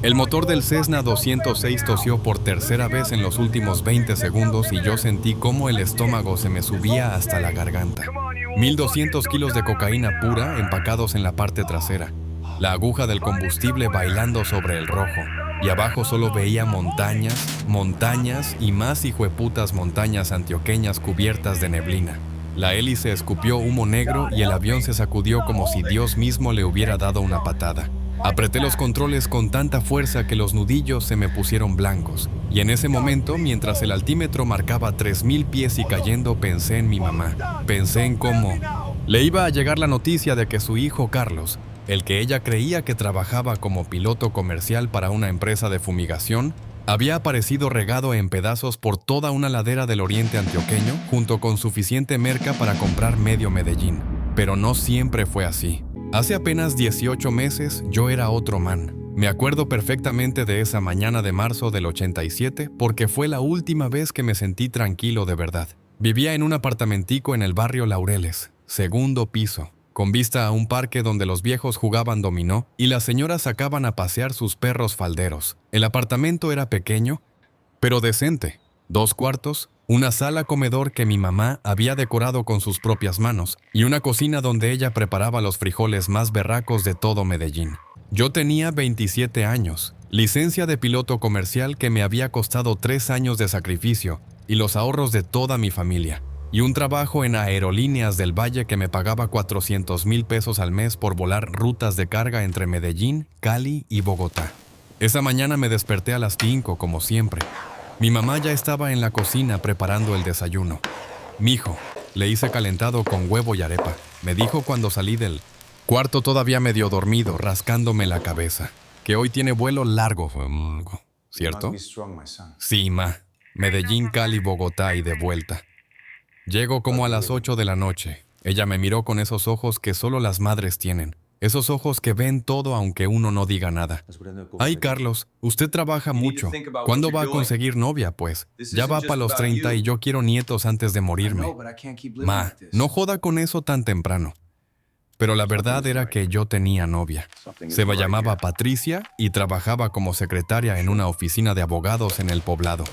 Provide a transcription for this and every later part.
El motor del Cessna 206 tosió por tercera vez en los últimos 20 segundos y yo sentí cómo el estómago se me subía hasta la garganta. 1200 kilos de cocaína pura empacados en la parte trasera. La aguja del combustible bailando sobre el rojo. Y abajo solo veía montañas, montañas y más hijueputas montañas antioqueñas cubiertas de neblina. La hélice escupió humo negro y el avión se sacudió como si Dios mismo le hubiera dado una patada. Apreté los controles con tanta fuerza que los nudillos se me pusieron blancos. Y en ese momento, mientras el altímetro marcaba 3000 pies y cayendo, pensé en mi mamá. Pensé en cómo le iba a llegar la noticia de que su hijo Carlos, el que ella creía que trabajaba como piloto comercial para una empresa de fumigación, había aparecido regado en pedazos por toda una ladera del oriente antioqueño, junto con suficiente merca para comprar medio Medellín. Pero no siempre fue así. Hace apenas 18 meses yo era otro man. Me acuerdo perfectamente de esa mañana de marzo del 87 porque fue la última vez que me sentí tranquilo de verdad. Vivía en un apartamentico en el barrio Laureles, segundo piso, con vista a un parque donde los viejos jugaban dominó y las señoras sacaban a pasear sus perros falderos. El apartamento era pequeño, pero decente. 2 cuartos, una sala comedor que mi mamá había decorado con sus propias manos y una cocina donde ella preparaba los frijoles más berracos de todo Medellín. Yo tenía 27 años, licencia de piloto comercial que me había costado 3 años de sacrificio y los ahorros de toda mi familia, y un trabajo en Aerolíneas del Valle que me pagaba 400,000 pesos al mes por volar rutas de carga entre Medellín, Cali y Bogotá. Esa mañana me desperté a las 5 como siempre. Mi mamá ya estaba en la cocina preparando el desayuno. «Mijo, le hice calentado con huevo y arepa», me dijo cuando salí del cuarto todavía medio dormido, rascándome la cabeza. «Que hoy tiene vuelo largo, ¿cierto?» «Sí, ma. Medellín, Cali, Bogotá y de vuelta». Llego como a las 8 de la noche. Ella me miró con esos ojos que solo las madres tienen. Esos ojos que ven todo aunque uno no diga nada. «Ay, Carlos, usted trabaja mucho. ¿Cuándo va a conseguir novia, pues? Ya va para los 30 y yo quiero nietos antes de morirme». «Ma, no joda con eso tan temprano». Pero la verdad era que yo tenía novia. Se llamaba Patricia y trabajaba como secretaria en una oficina de abogados en el poblado.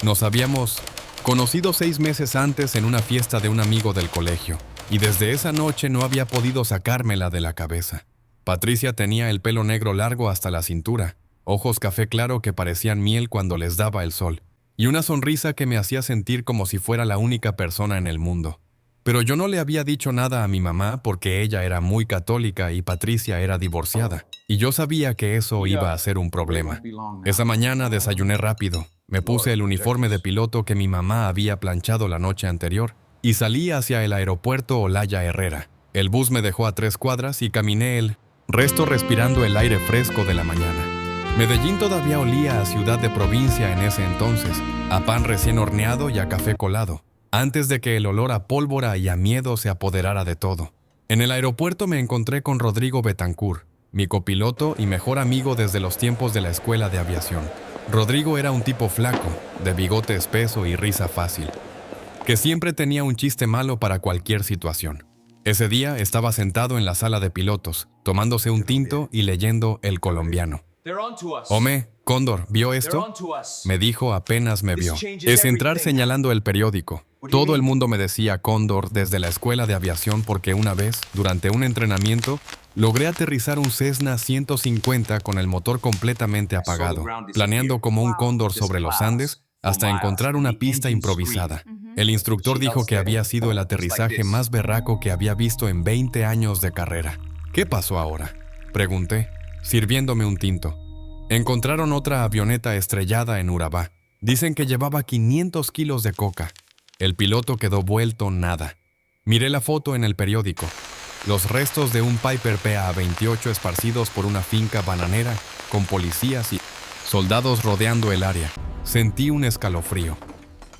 Nos habíamos conocido 6 meses antes en una fiesta de un amigo del colegio. Y desde esa noche no había podido sacármela de la cabeza. Patricia tenía el pelo negro largo hasta la cintura, ojos café claro que parecían miel cuando les daba el sol, y una sonrisa que me hacía sentir como si fuera la única persona en el mundo. Pero yo no le había dicho nada a mi mamá porque ella era muy católica y Patricia era divorciada, y yo sabía que eso iba a ser un problema. Esa mañana desayuné rápido, me puse el uniforme de piloto que mi mamá había planchado la noche anterior, y salí hacia el aeropuerto Olaya Herrera. El bus me dejó a 3 cuadras y caminé el resto respirando el aire fresco de la mañana. Medellín todavía olía a ciudad de provincia en ese entonces, a pan recién horneado y a café colado, antes de que el olor a pólvora y a miedo se apoderara de todo. En el aeropuerto me encontré con Rodrigo Betancourt, mi copiloto y mejor amigo desde los tiempos de la escuela de aviación. Rodrigo era un tipo flaco, de bigote espeso y risa fácil, que siempre tenía un chiste malo para cualquier situación. Ese día estaba sentado en la sala de pilotos, tomándose un tinto y leyendo El Colombiano. «Homé, Cóndor, ¿vio esto?», me dijo apenas me vio. Es entrar señalando el periódico. Todo el mundo me decía Cóndor desde la escuela de aviación porque una vez, durante un entrenamiento, logré aterrizar un Cessna 150 con el motor completamente apagado, planeando como un cóndor sobre los Andes hasta encontrar una pista improvisada. El instructor dijo que había sido el aterrizaje más berraco que había visto en 20 años de carrera. «¿Qué pasó ahora?», pregunté, sirviéndome un tinto. Encontraron otra avioneta estrellada en Urabá. Dicen que llevaba 500 kilos de coca. El piloto quedó vuelto nada. Miré la foto en el periódico. Los restos de un Piper PA-28 esparcidos por una finca bananera, con policías y soldados rodeando el área. Sentí un escalofrío.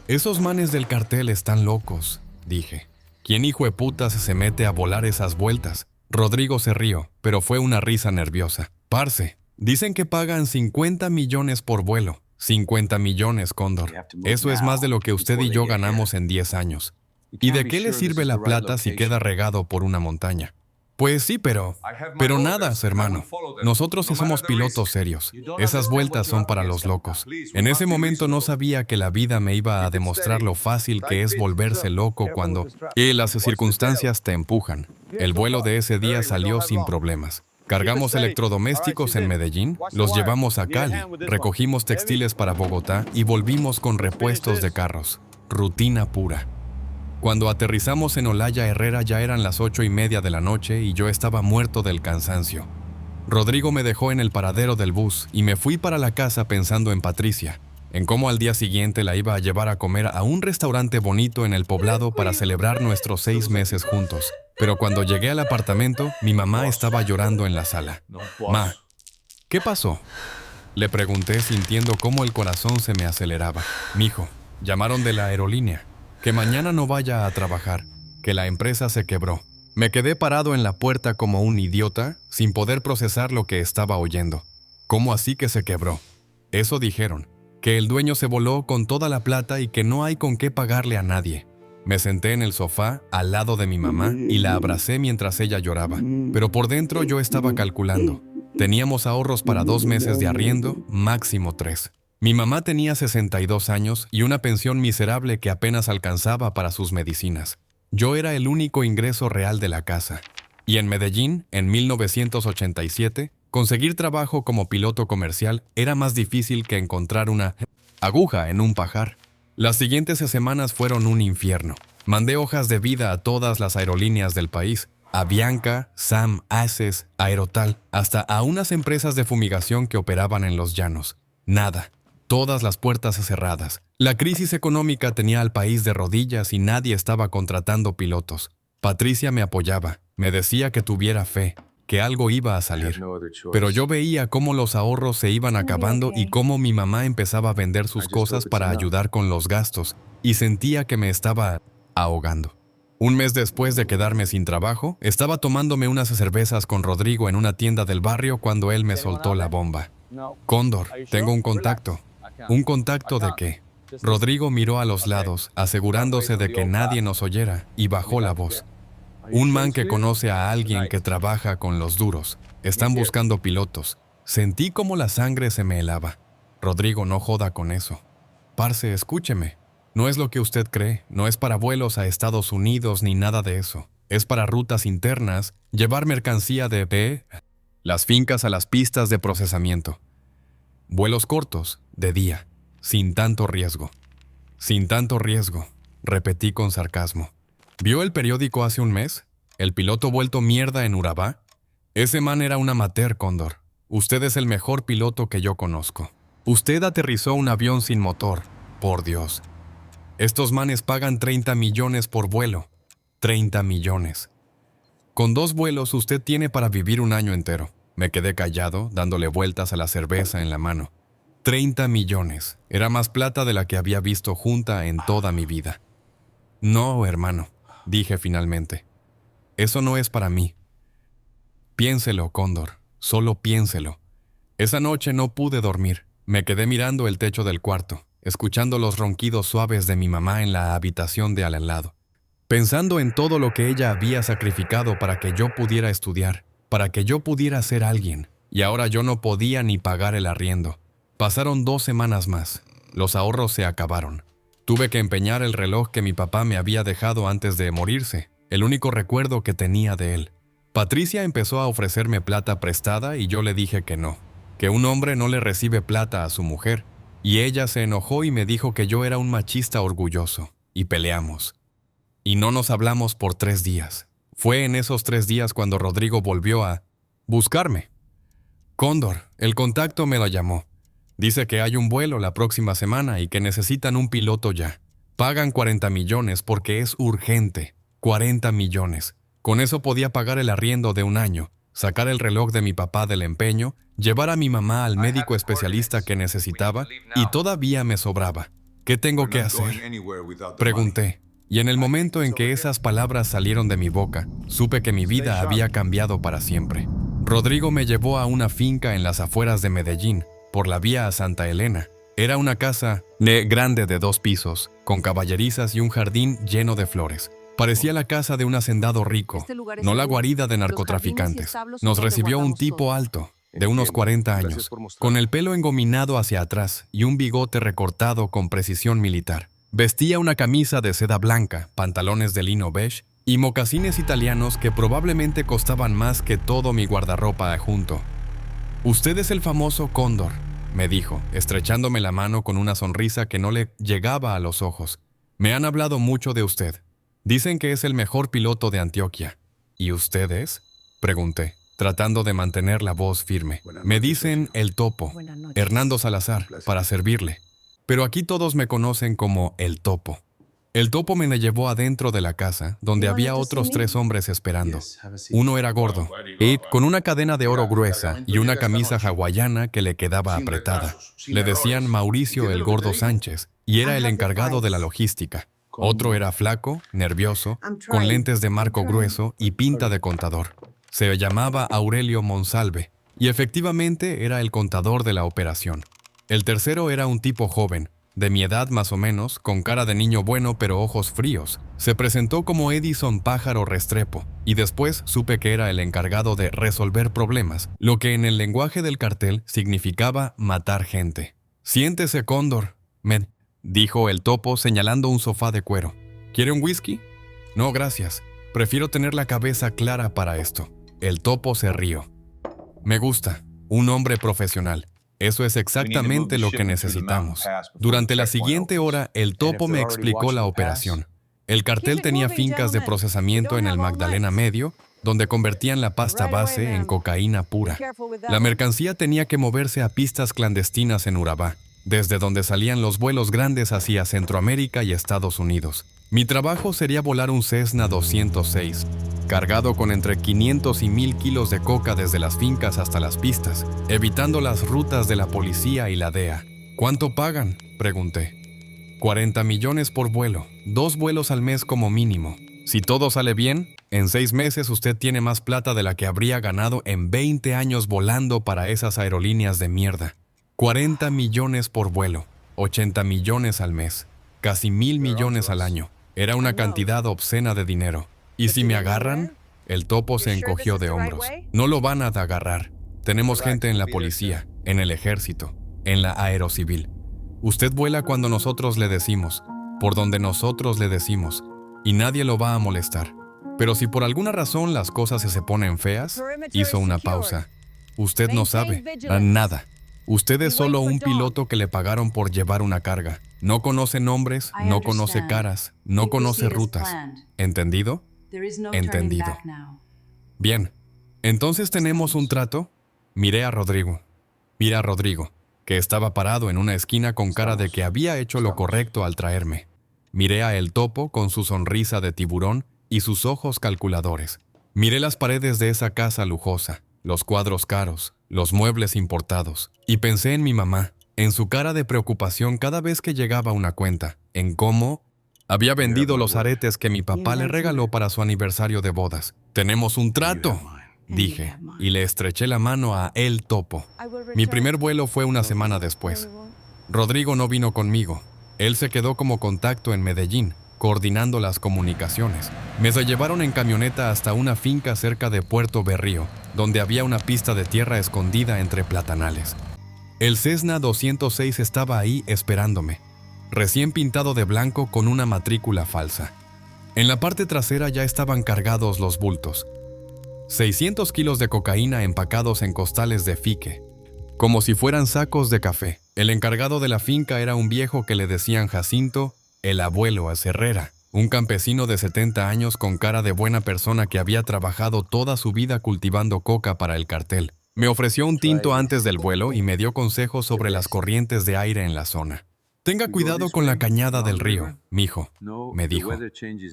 «Esos manes del cartel están locos», dije. «¿Quién hijo de putas se mete a volar esas vueltas?». Rodrigo se rió, pero fue una risa nerviosa. «Parce, dicen que pagan 50 millones por vuelo». 50 millones, Cóndor. Eso es más de lo que usted y yo ganamos en 10 años. ¿Y de qué le sirve la plata si queda regado por una montaña? Pues sí, pero nada, hermano. Nosotros sí somos pilotos serios. Esas vueltas son para los locos. En ese momento no sabía que la vida me iba a demostrar lo fácil que es volverse loco cuando las circunstancias te empujan. El vuelo de ese día salió sin problemas. Cargamos electrodomésticos en Medellín, los llevamos a Cali, recogimos textiles para Bogotá y volvimos con repuestos de carros. Rutina pura. Cuando aterrizamos en Olaya Herrera ya eran las 8:30 de la noche y yo estaba muerto del cansancio. Rodrigo me dejó en el paradero del bus y me fui para la casa pensando en Patricia, en cómo al día siguiente la iba a llevar a comer a un restaurante bonito en el poblado para celebrar nuestros 6 meses juntos. Pero cuando llegué al apartamento, mi mamá estaba llorando en la sala. Ma, ¿qué pasó? Le pregunté sintiendo cómo el corazón se me aceleraba. Mijo, llamaron de la aerolínea. Que mañana no vaya a trabajar, que la empresa se quebró. Me quedé parado en la puerta como un idiota, sin poder procesar lo que estaba oyendo. ¿Cómo así que se quebró? Eso dijeron, que el dueño se voló con toda la plata y que no hay con qué pagarle a nadie. Me senté en el sofá, al lado de mi mamá, y la abracé mientras ella lloraba. Pero por dentro yo estaba calculando. Teníamos ahorros para 2 meses de arriendo, máximo 3. Mi mamá tenía 62 años y una pensión miserable que apenas alcanzaba para sus medicinas. Yo era el único ingreso real de la casa. Y en Medellín, en 1987, conseguir trabajo como piloto comercial era más difícil que encontrar una aguja en un pajar. Las siguientes semanas fueron un infierno. Mandé hojas de vida a todas las aerolíneas del país, a Bianca, SAM, ACES, Aerotal, hasta a unas empresas de fumigación que operaban en los llanos. Nada. Todas las puertas cerradas. La crisis económica tenía al país de rodillas y nadie estaba contratando pilotos. Patricia me apoyaba, me decía que tuviera fe, que algo iba a salir. Pero yo veía cómo los ahorros se iban acabando y cómo mi mamá empezaba a vender sus cosas para ayudar con los gastos, y sentía que me estaba ahogando. Un mes después de quedarme sin trabajo, estaba tomándome unas cervezas con Rodrigo en una tienda del barrio cuando él me soltó la bomba. Cóndor, tengo un contacto. ¿Un contacto de qué? Rodrigo miró a los lados, asegurándose de que nadie nos oyera, y bajó la voz. Un man que conoce a alguien que trabaja con los duros. Están buscando pilotos. Sentí como la sangre se me helaba. Rodrigo, no joda con eso. Parce, escúcheme. No es lo que usted cree. No es para vuelos a Estados Unidos ni nada de eso. Es para rutas internas, llevar mercancía de las fincas a las pistas de procesamiento. Vuelos cortos, de día, sin tanto riesgo. Sin tanto riesgo, repetí con sarcasmo. ¿Vio el periódico hace un mes? ¿El piloto vuelto mierda en Urabá? Ese man era un amateur, Cóndor. Usted es el mejor piloto que yo conozco. Usted aterrizó un avión sin motor, por Dios. Estos manes pagan 30 millones por vuelo. 30 millones. Con 2 vuelos usted tiene para vivir un año entero. Me quedé callado, dándole vueltas a la cerveza en la mano. 30 millones. Era más plata de la que había visto junta en toda mi vida. No, hermano, dije finalmente. Eso no es para mí. Piénselo, Cóndor. Solo piénselo. Esa noche no pude dormir. Me quedé mirando el techo del cuarto, escuchando los ronquidos suaves de mi mamá en la habitación de al lado, pensando en todo lo que ella había sacrificado para que yo pudiera estudiar, para que yo pudiera ser alguien, y ahora yo no podía ni pagar el arriendo. Pasaron 2 semanas más. Los ahorros se acabaron. Tuve que empeñar el reloj que mi papá me había dejado antes de morirse, el único recuerdo que tenía de él. Patricia empezó a ofrecerme plata prestada y yo le dije que no, que un hombre no le recibe plata a su mujer, y ella se enojó y me dijo que yo era un machista orgulloso, y peleamos. Y no nos hablamos por 3 días. Fue en esos 3 días cuando Rodrigo volvió a buscarme. Cóndor, el contacto me lo llamó. Dice que hay un vuelo la próxima semana y que necesitan un piloto ya. Pagan 40 millones porque es urgente. 40 millones. Con eso podía pagar el arriendo de un año, sacar el reloj de mi papá del empeño, llevar a mi mamá al médico especialista que necesitaba y todavía me sobraba. ¿Qué tengo que hacer? Pregunté. Y en el momento en que esas palabras salieron de mi boca, supe que mi vida había cambiado para siempre. Rodrigo me llevó a una finca en las afueras de Medellín, por la vía a Santa Elena. Era una casa grande de 2 pisos, con caballerizas y un jardín lleno de flores. Parecía la casa de un hacendado rico, no la guarida de narcotraficantes. Nos recibió un tipo alto, de unos 40 años, con el pelo engominado hacia atrás y un bigote recortado con precisión militar. Vestía una camisa de seda blanca, pantalones de lino beige y mocasines italianos que probablemente costaban más que todo mi guardarropa adjunto. «Usted es el famoso Cóndor», me dijo, estrechándome la mano con una sonrisa que no le llegaba a los ojos. «Me han hablado mucho de usted. Dicen que es el mejor piloto de Antioquia». «¿Y usted es?», pregunté, tratando de mantener la voz firme. «Me dicen el Topo, Hernando Salazar, para servirle. Pero aquí todos me conocen como el Topo». El Topo me llevó adentro de la casa, donde había otros 3 hombres esperando. Uno era gordo, y con una cadena de oro gruesa y una camisa hawaiana que le quedaba apretada. Le decían Mauricio el Gordo Sánchez, y era el encargado de la logística. Otro era flaco, nervioso, con lentes de marco grueso y pinta de contador. Se llamaba Aurelio Monsalve, y efectivamente era el contador de la operación. El tercero era un tipo joven, de mi edad más o menos, con cara de niño bueno pero ojos fríos. Se presentó como Edison Pájaro Restrepo, y después supe que era el encargado de resolver problemas, lo que en el lenguaje del cartel significaba matar gente. «Siéntese, Cóndor», me dijo el Topo señalando un sofá de cuero. «¿Quiere un whisky?» «No, gracias. Prefiero tener la cabeza clara para esto». El Topo se rió. «Me gusta. Un hombre profesional. Eso es exactamente lo que necesitamos». Durante la siguiente hora, el Topo me explicó la operación. El cartel tenía fincas de procesamiento en el Magdalena Medio, donde convertían la pasta base en cocaína pura. La mercancía tenía que moverse a pistas clandestinas en Urabá, desde donde salían los vuelos grandes hacia Centroamérica y Estados Unidos. Mi trabajo sería volar un Cessna 206, cargado con entre 500 y 1000 kilos de coca desde las fincas hasta las pistas, evitando las rutas de la policía y la DEA. «¿Cuánto pagan?», pregunté. «40 millones por vuelo, 2 vuelos al mes como mínimo. Si todo sale bien, en 6 meses usted tiene más plata de la que habría ganado en 20 años volando para esas aerolíneas de mierda. 40 millones por vuelo, 80 millones al mes, casi 1000 millones al año. Era una cantidad obscena de dinero. ¿Y si me agarran?». El Topo se encogió de hombros. «No lo van a agarrar. Tenemos gente en la policía, en el ejército, en la aerocivil. Usted vuela cuando nosotros le decimos, por donde nosotros le decimos, y nadie lo va a molestar. Pero si por alguna razón las cosas se ponen feas», hizo una pausa. «Usted no sabe nada. Usted es solo un piloto que le pagaron por llevar una carga. No conoce nombres, no conoce caras, no conoce rutas. ¿Entendido?». «Entendido». «Bien. Entonces tenemos un trato». Miré a Rodrigo. Mira a Rodrigo, que estaba parado en una esquina con cara de que había hecho lo correcto al traerme. Miré a el Topo con su sonrisa de tiburón y sus ojos calculadores. Miré las paredes de esa casa lujosa, los cuadros caros, los muebles importados, y pensé en mi mamá, en su cara de preocupación cada vez que llegaba una cuenta, en cómo había vendido los aretes que mi papá le regaló para su aniversario de bodas. «Tenemos un trato», dije, y le estreché la mano a el Topo. Mi primer vuelo fue una semana después. Rodrigo no vino conmigo. Él se quedó como contacto en Medellín, coordinando las comunicaciones. Me llevaron en camioneta hasta una finca cerca de Puerto Berrío, donde había una pista de tierra escondida entre platanales. El Cessna 206 estaba ahí esperándome, recién pintado de blanco con una matrícula falsa. En la parte trasera ya estaban cargados los bultos. 600 kilos de cocaína empacados en costales de fique, como si fueran sacos de café. El encargado de la finca era un viejo que le decían Jacinto, el abuelo Acerrera, un campesino de 70 años con cara de buena persona que había trabajado toda su vida cultivando coca para el cartel. Me ofreció un tinto antes del vuelo y me dio consejos sobre las corrientes de aire en la zona. «Tenga cuidado con la cañada del río, mijo», me dijo.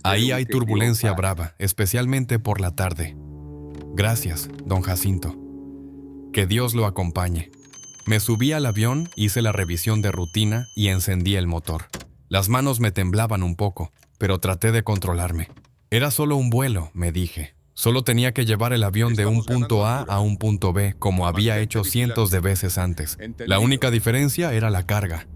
«Ahí hay turbulencia brava, especialmente por la tarde». «Gracias, don Jacinto. Que Dios lo acompañe». Me subí al avión, hice la revisión de rutina y encendí el motor. Las manos me temblaban un poco, pero traté de controlarme. Era solo un vuelo, me dije. Solo tenía que llevar el avión de un punto A un punto B, como había hecho cientos de veces antes. La única diferencia era la carga.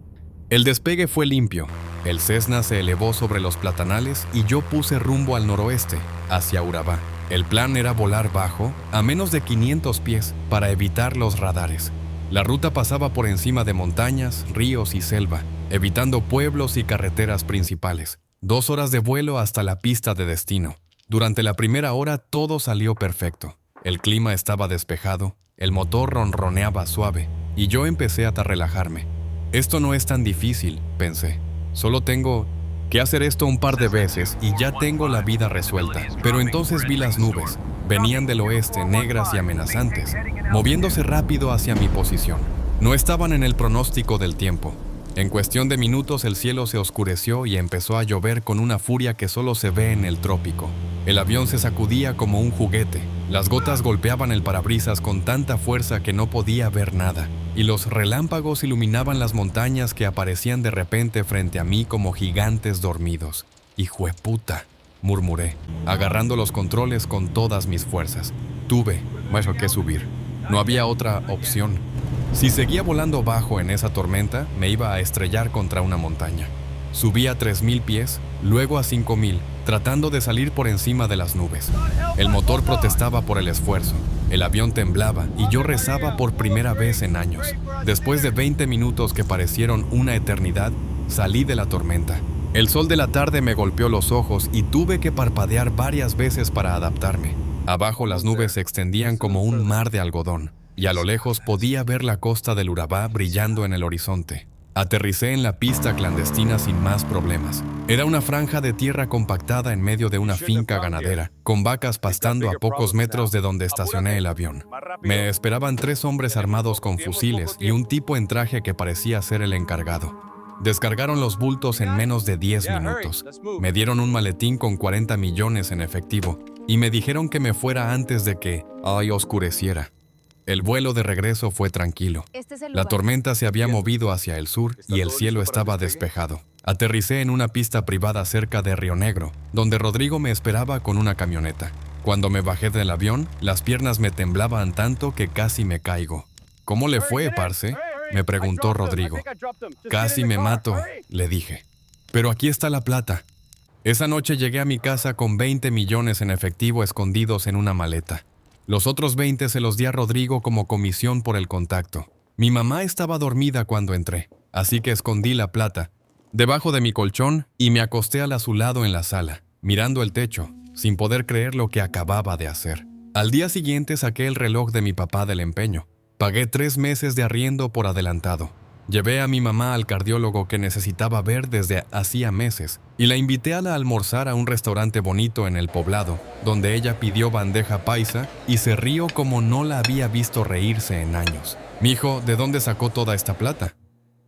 El despegue fue limpio. El Cessna se elevó sobre los platanales y yo puse rumbo al noroeste, hacia Urabá. El plan era volar bajo, a menos de 500 pies, para evitar los radares. La ruta pasaba por encima de montañas, ríos y selva, evitando pueblos y carreteras principales. 2 horas de vuelo hasta la pista de destino. Durante la primera hora todo salió perfecto. El clima estaba despejado, el motor ronroneaba suave, y yo empecé a relajarme. Esto no es tan difícil, pensé. Solo tengo que hacer esto un par de veces y ya tengo la vida resuelta. Pero entonces vi las nubes. Venían del oeste, negras y amenazantes, moviéndose rápido hacia mi posición. No estaban en el pronóstico del tiempo. En cuestión de minutos el cielo se oscureció y empezó a llover con una furia que solo se ve en el trópico. El avión se sacudía como un juguete. Las gotas golpeaban el parabrisas con tanta fuerza que no podía ver nada, y los relámpagos iluminaban las montañas que aparecían de repente frente a mí como gigantes dormidos. «Hijueputa», murmuré, agarrando los controles con todas mis fuerzas. Tuve que subir. No había otra opción. Si seguía volando bajo en esa tormenta, me iba a estrellar contra una montaña. Subí a 3000 pies, luego a 5000, tratando de salir por encima de las nubes. El motor protestaba por el esfuerzo. El avión temblaba y yo rezaba por primera vez en años. Después de 20 minutos que parecieron una eternidad, salí de la tormenta. El sol de la tarde me golpeó los ojos y tuve que parpadear varias veces para adaptarme. Abajo las nubes se extendían como un mar de algodón, y a lo lejos podía ver la costa del Urabá brillando en el horizonte. Aterricé en la pista clandestina sin más problemas. Era una franja de tierra compactada en medio de una finca ganadera, con vacas pastando a pocos metros de donde estacioné el avión. Me esperaban 3 hombres armados con fusiles y un tipo en traje que parecía ser el encargado. Descargaron los bultos en menos de 10 minutos. Me dieron un maletín con 40 millones en efectivo y me dijeron que me fuera antes de que oscureciera. El vuelo de regreso fue tranquilo. La tormenta se había movido hacia el sur y el cielo estaba despejado. Aterricé en una pista privada cerca de Río Negro, donde Rodrigo me esperaba con una camioneta. Cuando me bajé del avión, las piernas me temblaban tanto que casi me caigo. «¿Cómo le fue, parce?», me preguntó Rodrigo. «Casi me mato», le dije. «Pero aquí está la plata». Esa noche llegué a mi casa con 20 millones en efectivo escondidos en una maleta. Los otros 20 se los di a Rodrigo como comisión por el contacto. Mi mamá estaba dormida cuando entré, así que escondí la plata debajo de mi colchón y me acosté a su lado en la sala, mirando el techo, sin poder creer lo que acababa de hacer. Al día siguiente saqué el reloj de mi papá del empeño. Pagué 3 meses de arriendo por adelantado. Llevé a mi mamá al cardiólogo que necesitaba ver desde hacía meses y la invité a almorzar a un restaurante bonito en el poblado, donde ella pidió bandeja paisa y se rió como no la había visto reírse en años. «Mijo, ¿de dónde sacó toda esta plata?»,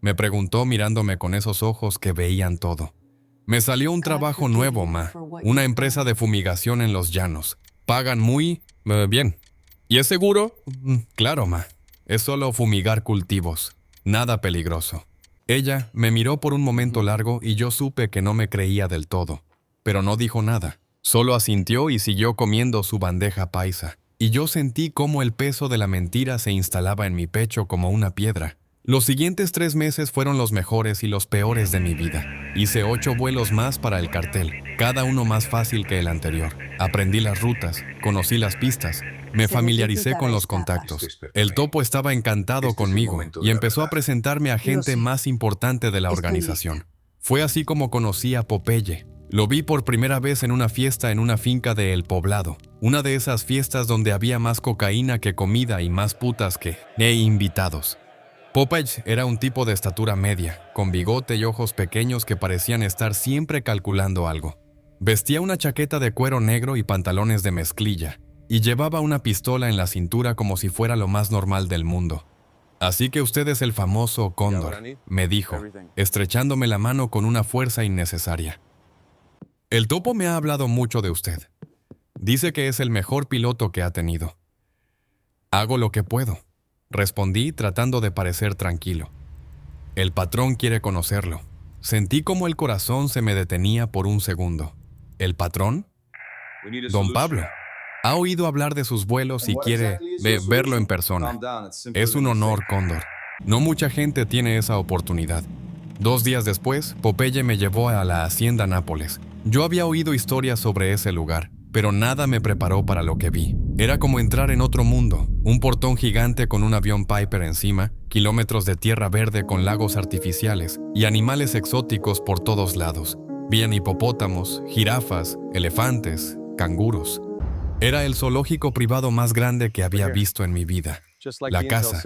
me preguntó mirándome con esos ojos que veían todo. «Me salió un trabajo nuevo, ma. Una empresa de fumigación en los llanos. Pagan muy bien». «¿Y es seguro?». «Claro, ma. Es solo fumigar cultivos. Nada peligroso». Ella me miró por un momento largo y yo supe que no me creía del todo, pero no dijo nada. Solo asintió y siguió comiendo su bandeja paisa, y yo sentí cómo el peso de la mentira se instalaba en mi pecho como una piedra. Los siguientes 3 meses fueron los mejores y los peores de mi vida. Hice 8 vuelos más para el cartel, cada uno más fácil que el anterior. Aprendí las rutas, conocí las pistas, me familiaricé con los contactos. El topo estaba encantado conmigo y empezó a presentarme a gente más importante de la organización. Fue así como conocí a Popeye. Lo vi por primera vez en una fiesta en una finca de El Poblado. Una de esas fiestas donde había más cocaína que comida y más putas que invitados. Popeye era un tipo de estatura media, con bigote y ojos pequeños que parecían estar siempre calculando algo. Vestía una chaqueta de cuero negro y pantalones de mezclilla, y llevaba una pistola en la cintura como si fuera lo más normal del mundo. «Así que usted es el famoso Cóndor», me dijo, estrechándome la mano con una fuerza innecesaria. «El topo me ha hablado mucho de usted. Dice que es el mejor piloto que ha tenido». «Hago lo que puedo», respondí tratando de parecer tranquilo. «El patrón quiere conocerlo». Sentí como el corazón se me detenía por un segundo. ¿El patrón? «Don Pablo. Ha oído hablar de sus vuelos y quiere verlo en persona. Es un honor, Cóndor. No mucha gente tiene esa oportunidad». 2 días después, Popeye me llevó a la Hacienda Nápoles. Yo había oído historias sobre ese lugar, pero nada me preparó para lo que vi. Era como entrar en otro mundo, un portón gigante con un avión Piper encima, kilómetros de tierra verde con lagos artificiales y animales exóticos por todos lados. Vían hipopótamos, jirafas, elefantes, canguros. Era el zoológico privado más grande que había visto en mi vida. La casa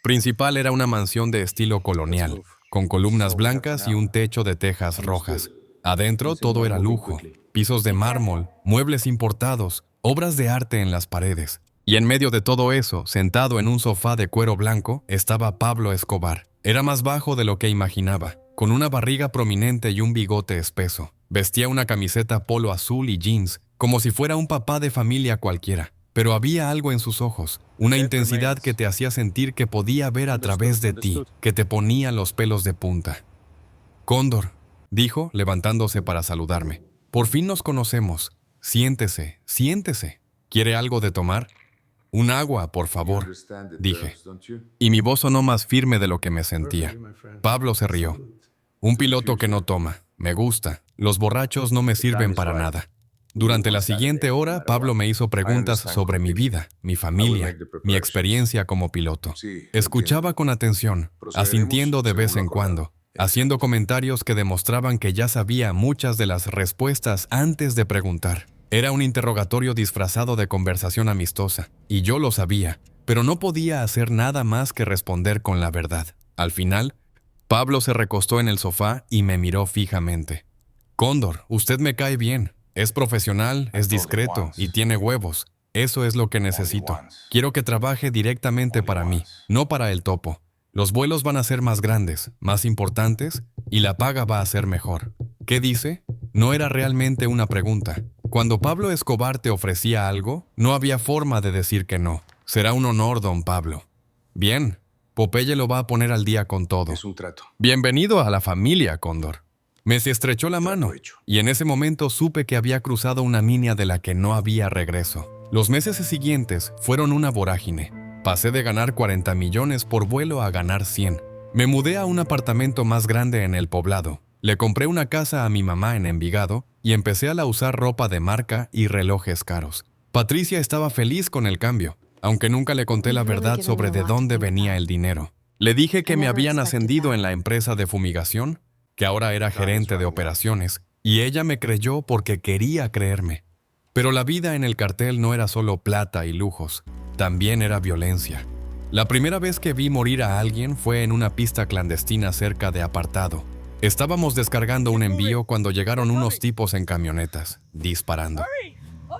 principal era una mansión de estilo colonial, con columnas blancas y un techo de tejas rojas. Adentro todo era lujo, pisos de mármol, muebles importados, obras de arte en las paredes. Y en medio de todo eso, sentado en un sofá de cuero blanco, estaba Pablo Escobar. Era más bajo de lo que imaginaba, con una barriga prominente y un bigote espeso. Vestía una camiseta polo azul y jeans, como si fuera un papá de familia cualquiera. Pero había algo en sus ojos, una intensidad que te hacía sentir que podía ver a través de ti, que te ponía los pelos de punta. «Cóndor», dijo, levantándose para saludarme. «Por fin nos conocemos. Siéntese, siéntese. ¿Quiere algo de tomar?» «Un agua, por favor», dije. Y mi voz sonó más firme de lo que me sentía. Pablo se rió. «Un piloto que no toma. Me gusta. Los borrachos no me sirven para nada». Durante la siguiente hora, Pablo me hizo preguntas sobre mi vida, mi familia, mi experiencia como piloto. Escuchaba con atención, asintiendo de vez en cuando, haciendo comentarios que demostraban que ya sabía muchas de las respuestas antes de preguntar. Era un interrogatorio disfrazado de conversación amistosa, y yo lo sabía, pero no podía hacer nada más que responder con la verdad. Al final, Pablo se recostó en el sofá y me miró fijamente. «Cóndor, usted me cae bien. Es profesional, es discreto y tiene huevos. Eso es lo que necesito. Quiero que trabaje directamente para mí, no para el topo. Los vuelos van a ser más grandes, más importantes, y la paga va a ser mejor». ¿Qué dice? No era realmente una pregunta. Cuando Pablo Escobar te ofrecía algo, no había forma de decir que no. «Será un honor, don Pablo». «Bien, Popeye lo va a poner al día con todo». Es un trato. «Bienvenido a la familia, Cóndor». Me se estrechó la mano, y en ese momento supe que había cruzado una línea de la que no había regreso. Los meses siguientes fueron una vorágine. Pasé de ganar 40 millones por vuelo a ganar 100. Me mudé a un apartamento más grande en el poblado. Le compré una casa a mi mamá en Envigado y empecé a usar ropa de marca y relojes caros. Patricia estaba feliz con el cambio, aunque nunca le conté la verdad sobre de dónde venía el dinero. Le dije que me habían ascendido en la empresa de fumigación, que ahora era gerente de operaciones, y ella me creyó porque quería creerme. Pero la vida en el cartel no era solo plata y lujos, también era violencia. La primera vez que vi morir a alguien fue en una pista clandestina cerca de Apartado. Estábamos descargando un envío cuando llegaron unos tipos en camionetas, disparando.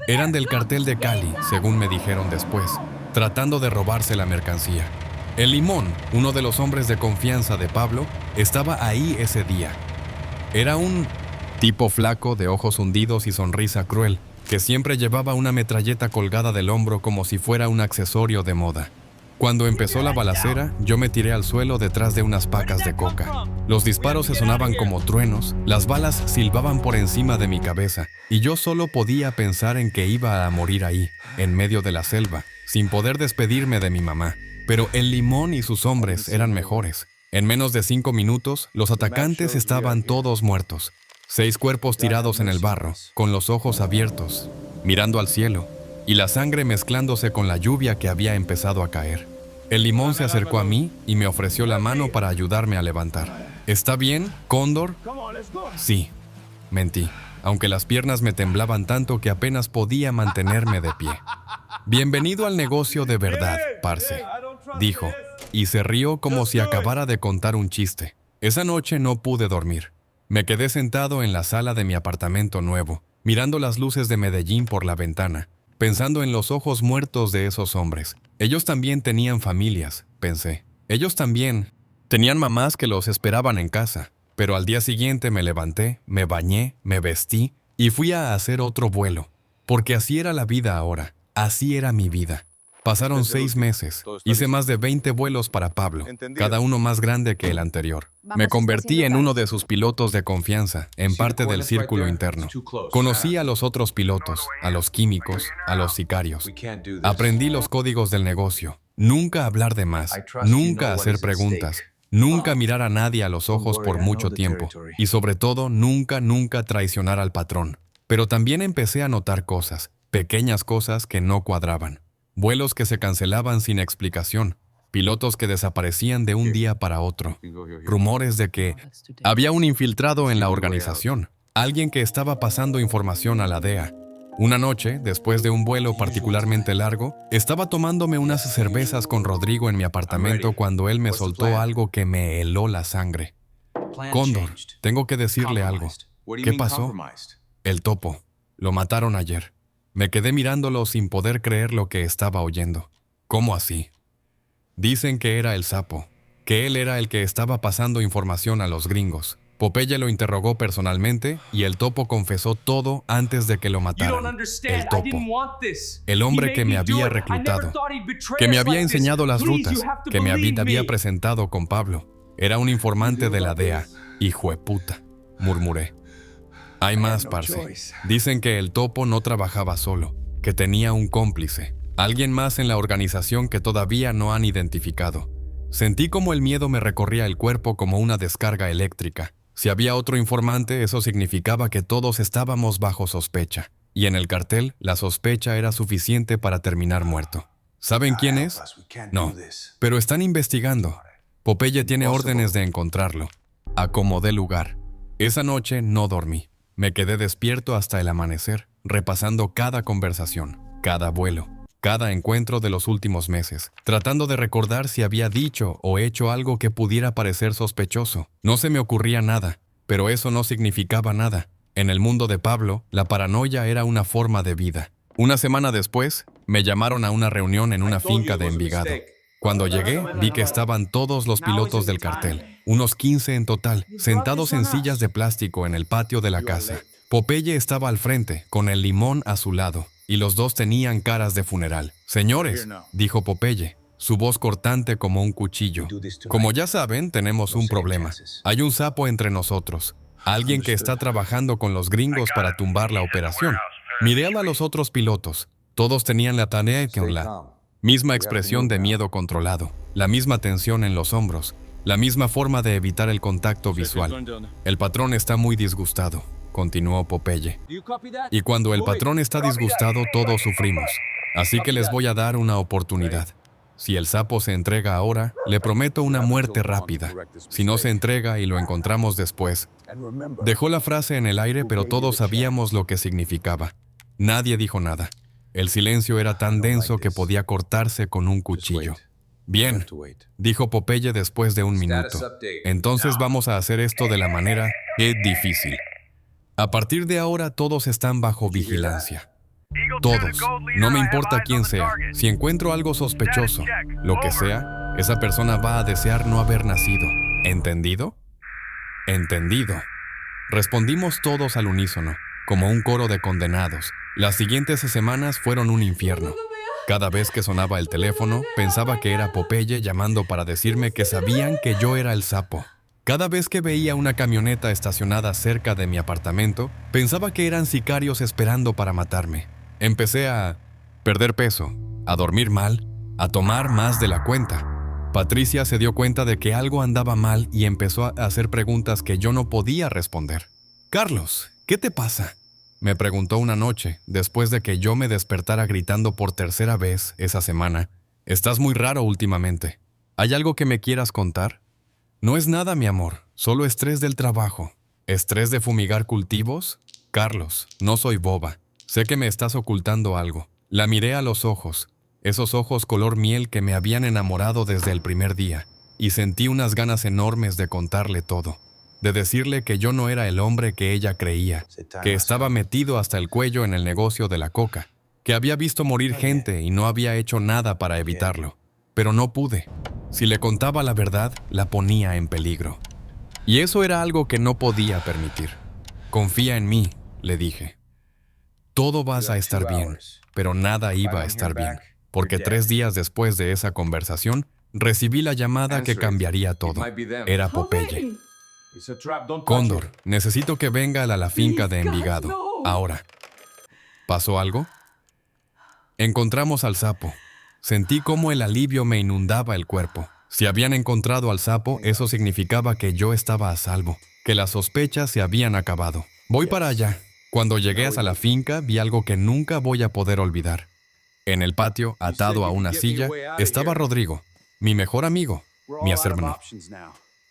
Eran del cartel de Cali, según me dijeron después, tratando de robarse la mercancía. El Limón, uno de los hombres de confianza de Pablo, estaba ahí ese día. Era un tipo flaco, de ojos hundidos y sonrisa cruel, que siempre llevaba una metralleta colgada del hombro como si fuera un accesorio de moda. Cuando empezó la balacera, yo me tiré al suelo detrás de unas pacas de coca. Los disparos se sonaban como truenos, las balas silbaban por encima de mi cabeza, y yo solo podía pensar en que iba a morir ahí, en medio de la selva, sin poder despedirme de mi mamá. Pero el Limón y sus hombres eran mejores. En menos de 5 minutos, los atacantes estaban todos muertos. 6 cuerpos tirados en el barro, con los ojos abiertos, mirando al cielo, y la sangre mezclándose con la lluvia que había empezado a caer. El Limón se acercó a mí y me ofreció la mano para ayudarme a levantar. ¿Está bien, Cóndor? Sí, mentí, aunque las piernas me temblaban tanto que apenas podía mantenerme de pie. Bienvenido al negocio de verdad, parce, dijo, y se rió como si acabara de contar un chiste. Esa noche no pude dormir. Me quedé sentado en la sala de mi apartamento nuevo, mirando las luces de Medellín por la ventana, pensando en los ojos muertos de esos hombres. Ellos también tenían familias, pensé. Ellos también tenían mamás que los esperaban en casa. Pero al día siguiente me levanté, me bañé, me vestí y fui a hacer otro vuelo. Porque así era la vida ahora. Así era mi vida. Pasaron 6 meses. Hice más de 20 vuelos para Pablo, cada uno más grande que el anterior. Me convertí en uno de sus pilotos de confianza, en parte del círculo interno. Conocí a los otros pilotos, a los químicos, a los sicarios. Aprendí los códigos del negocio. Nunca hablar de más, nunca hacer preguntas, nunca mirar a nadie a los ojos por mucho tiempo y sobre todo nunca traicionar al patrón. Pero también empecé a notar cosas, pequeñas cosas que no cuadraban. Vuelos que se cancelaban sin explicación, pilotos que desaparecían de un día para otro, rumores de que había un infiltrado en la organización, alguien que estaba pasando información a la DEA. Una noche, después de un vuelo particularmente largo, estaba tomándome unas cervezas con Rodrigo en mi apartamento cuando él me soltó algo que me heló la sangre. Cóndor, tengo que decirle algo. ¿Qué pasó? El topo. Lo mataron ayer. Me quedé mirándolo sin poder creer lo que estaba oyendo. ¿Cómo así? Dicen que era el sapo, que él era el que estaba pasando información a los gringos. Popeye lo interrogó personalmente y el topo confesó todo antes de que lo mataran. El topo. El hombre que me había reclutado, que me había enseñado las rutas, que me había presentado con Pablo. Era un informante de la DEA. Hijueputa, murmuré. Hay más, parce. Dicen que el topo no trabajaba solo, que tenía un cómplice. Alguien más en la organización que todavía no han identificado. Sentí como el miedo me recorría el cuerpo como una descarga eléctrica. Si había otro informante, eso significaba que todos estábamos bajo sospecha. Y en el cartel, la sospecha era suficiente para terminar muerto. ¿Saben quién es? No, pero están investigando. Popeye tiene órdenes de encontrarlo. Acomodé lugar. Esa noche no dormí. Me quedé despierto hasta el amanecer, repasando cada conversación, cada vuelo, cada encuentro de los últimos meses, tratando de recordar si había dicho o hecho algo que pudiera parecer sospechoso. No se me ocurría nada, pero eso no significaba nada. En el mundo de Pablo, la paranoia era una forma de vida. Una semana después, me llamaron a una reunión en una finca de Envigado. Cuando llegué, vi que estaban todos los pilotos del cartel, unos 15 en total, sentados en sillas de plástico en el patio de la casa. Popeye estaba al frente, con el limón a su lado, y los dos tenían caras de funeral. «Señores», dijo Popeye, su voz cortante como un cuchillo. «Como ya saben, tenemos un problema. Hay un sapo entre nosotros, alguien que está trabajando con los gringos para tumbar la operación». Miré a los otros pilotos. Todos tenían la tarea con la misma expresión de miedo controlado, la misma tensión en los hombros, la misma forma de evitar el contacto visual. «El patrón está muy disgustado», continuó Popeye. «Y cuando el patrón está disgustado, todos sufrimos. Así que les voy a dar una oportunidad. Si el sapo se entrega ahora, le prometo una muerte rápida. Si no se entrega y lo encontramos después». Dejó la frase en el aire, pero todos sabíamos lo que significaba. Nadie dijo nada. El silencio era tan denso que podía cortarse con un cuchillo. «Bien», dijo Popeye después de un minuto. «Entonces vamos a hacer esto de la manera que es difícil. A partir de ahora todos están bajo vigilancia. Todos. No me importa quién sea. Si encuentro algo sospechoso, lo que sea, esa persona va a desear no haber nacido. ¿Entendido?» «Entendido», respondimos todos al unísono, como un coro de condenados. Las siguientes semanas fueron un infierno. Cada vez que sonaba el teléfono, pensaba que era Popeye llamando para decirme que sabían que yo era el sapo. Cada vez que veía una camioneta estacionada cerca de mi apartamento, pensaba que eran sicarios esperando para matarme. Empecé a perder peso, a dormir mal, a tomar más de la cuenta. Patricia se dio cuenta de que algo andaba mal y empezó a hacer preguntas que yo no podía responder. «Carlos, ¿qué te pasa?», me preguntó una noche, después de que yo me despertara gritando por tercera vez esa semana. «Estás muy raro últimamente. ¿Hay algo que me quieras contar?» «No es nada, mi amor, solo estrés del trabajo». «¿Estrés de fumigar cultivos?» «Carlos, no soy boba. Sé que me estás ocultando algo». La miré a los ojos, esos ojos color miel que me habían enamorado desde el primer día, y sentí unas ganas enormes de contarle todo. De decirle que yo no era el hombre que ella creía, que estaba metido hasta el cuello en el negocio de la coca, que había visto morir gente y no había hecho nada para evitarlo. Pero no pude. Si le contaba la verdad, la ponía en peligro. Y eso era algo que no podía permitir. «Confía en mí», le dije. «Todo vas a estar bien», pero nada iba a estar bien, porque 3 días después de esa conversación, recibí la llamada que cambiaría todo. Era Popeye. «Cóndor, necesito que venga a la finca de Envigado. Ahora». ¿Pasó algo? Encontramos al sapo. Sentí cómo el alivio me inundaba el cuerpo. Si habían encontrado al sapo, eso significaba que yo estaba a salvo, que las sospechas se habían acabado. Voy para allá. Cuando llegué hasta la finca, vi algo que nunca voy a poder olvidar. En el patio, atado a una silla, estaba Rodrigo, mi mejor amigo, mi hermano.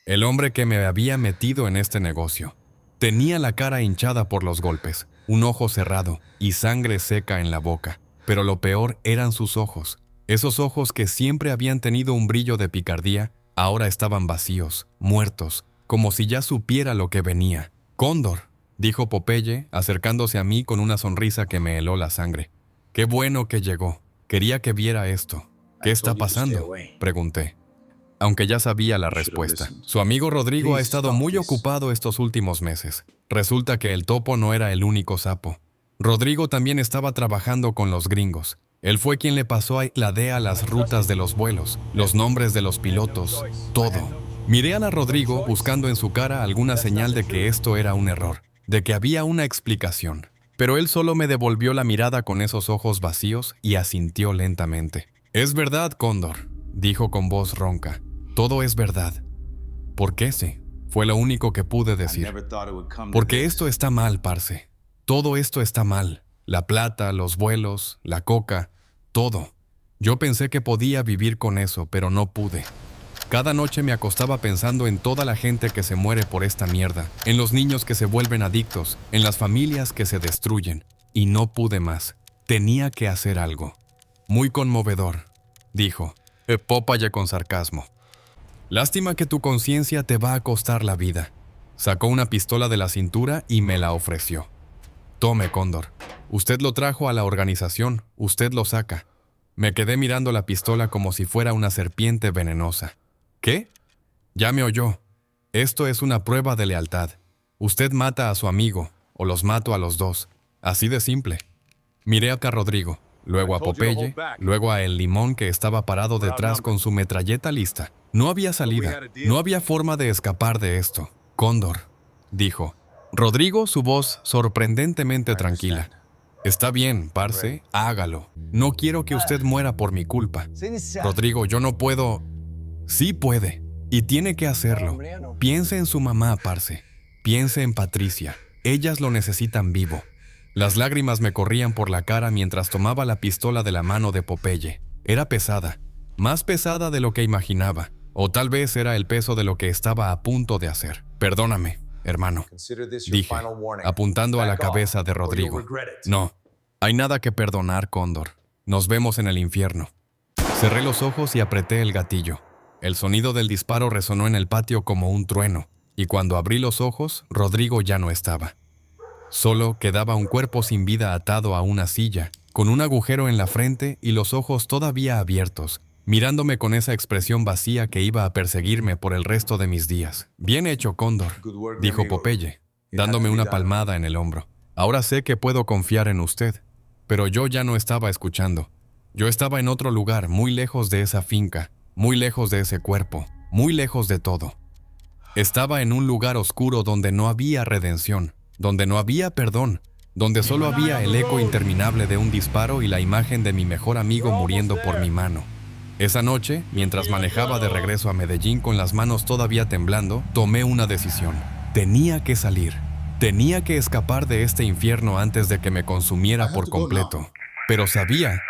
El hombre que me había metido en este negocio. Tenía la cara hinchada por los golpes, un ojo cerrado y sangre seca en la boca. Pero lo peor eran sus ojos. Esos ojos que siempre habían tenido un brillo de picardía, ahora estaban vacíos, muertos, como si ya supiera lo que venía. «Cóndor», dijo Popeye, acercándose a mí con una sonrisa que me heló la sangre. «Qué bueno que llegó. Quería que viera esto». «¿Qué está pasando?», pregunté. Aunque ya sabía la respuesta. Su amigo Rodrigo ha estado muy ocupado estos últimos meses. Resulta que el topo no era el único sapo. Rodrigo también estaba trabajando con los gringos. Él fue quien le pasó a la DEA las rutas de los vuelos, los nombres de los pilotos, todo. Miré a Rodrigo buscando en su cara alguna señal de que esto era un error, de que había una explicación. Pero él solo me devolvió la mirada con esos ojos vacíos y asintió lentamente. «Es verdad, Cóndor», dijo con voz ronca. «Todo es verdad». «¿Por qué sí?», fue lo único que pude decir. «Porque esto está mal, parce. Todo esto está mal. La plata, los vuelos, la coca, todo. Yo pensé que podía vivir con eso, pero no pude. Cada noche me acostaba pensando en toda la gente que se muere por esta mierda, en los niños que se vuelven adictos, en las familias que se destruyen. Y no pude más. Tenía que hacer algo». «Muy conmovedor», dijo, Popeye con sarcasmo. «Lástima que tu conciencia te va a costar la vida». Sacó una pistola de la cintura y me la ofreció. «Tome, Cóndor. Usted lo trajo a la organización, usted lo saca». Me quedé mirando la pistola como si fuera una serpiente venenosa. «¿Qué?». «Ya me oyó. Esto es una prueba de lealtad. Usted mata a su amigo, o los mato a los dos. Así de simple». Miré a Rodrigo, luego a Popeye, luego a El Limón que estaba parado detrás con su metralleta lista. No había salida, no había forma de escapar de esto. «Cóndor», dijo. Rodrigo, su voz sorprendentemente tranquila. «Está bien, parce, hágalo. No quiero que usted muera por mi culpa». «Rodrigo, yo no puedo». «Sí puede, y tiene que hacerlo. Piense en su mamá, parce. Piense en Patricia. Ellas lo necesitan vivo». Las lágrimas me corrían por la cara mientras tomaba la pistola de la mano de Popeye. Era pesada, más pesada de lo que imaginaba, o tal vez era el peso de lo que estaba a punto de hacer. «Perdóname, hermano», dije, apuntando a la cabeza de Rodrigo. «No, hay nada que perdonar, Cóndor. Nos vemos en el infierno». Cerré los ojos y apreté el gatillo. El sonido del disparo resonó en el patio como un trueno, y cuando abrí los ojos, Rodrigo ya no estaba. Solo quedaba un cuerpo sin vida atado a una silla, con un agujero en la frente y los ojos todavía abiertos, mirándome con esa expresión vacía que iba a perseguirme por el resto de mis días. «Bien hecho, Cóndor», dijo Popeye, dándome una palmada en el hombro. «Ahora sé que puedo confiar en usted». Pero yo ya no estaba escuchando. Yo estaba en otro lugar, muy lejos de esa finca, muy lejos de ese cuerpo, muy lejos de todo. Estaba en un lugar oscuro donde no había redención, donde no había perdón, donde solo había el eco interminable de un disparo y la imagen de mi mejor amigo muriendo por mi mano. Esa noche, mientras manejaba de regreso a Medellín con las manos todavía temblando, tomé una decisión. Tenía que salir. Tenía que escapar de este infierno antes de que me consumiera por completo. Pero sabía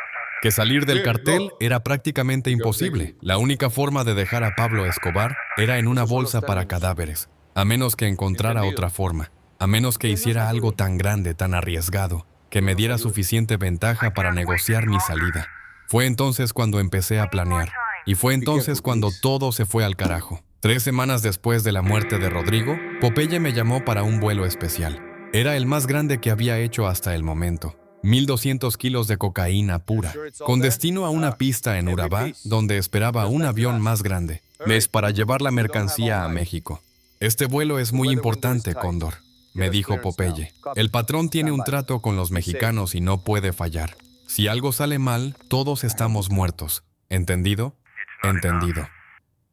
que salir del cartel era prácticamente imposible. La única forma de dejar a Pablo Escobar era en una bolsa para cadáveres, a menos que encontrara otra forma. A menos que hiciera algo tan grande, tan arriesgado, que me diera suficiente ventaja para negociar mi salida. Fue entonces cuando empecé a planear. Y fue entonces cuando todo se fue al carajo. 3 semanas después de la muerte de Rodrigo, Popeye me llamó para un vuelo especial. Era el más grande que había hecho hasta el momento. 1,200 kilos de cocaína pura, con destino a una pista en Urabá, donde esperaba un avión más grande. Es para llevar la mercancía a México. «Este vuelo es muy importante, Cóndor», me dijo Popeye. «El patrón tiene un trato con los mexicanos y no puede fallar. Si algo sale mal, todos estamos muertos. ¿Entendido?». «Entendido».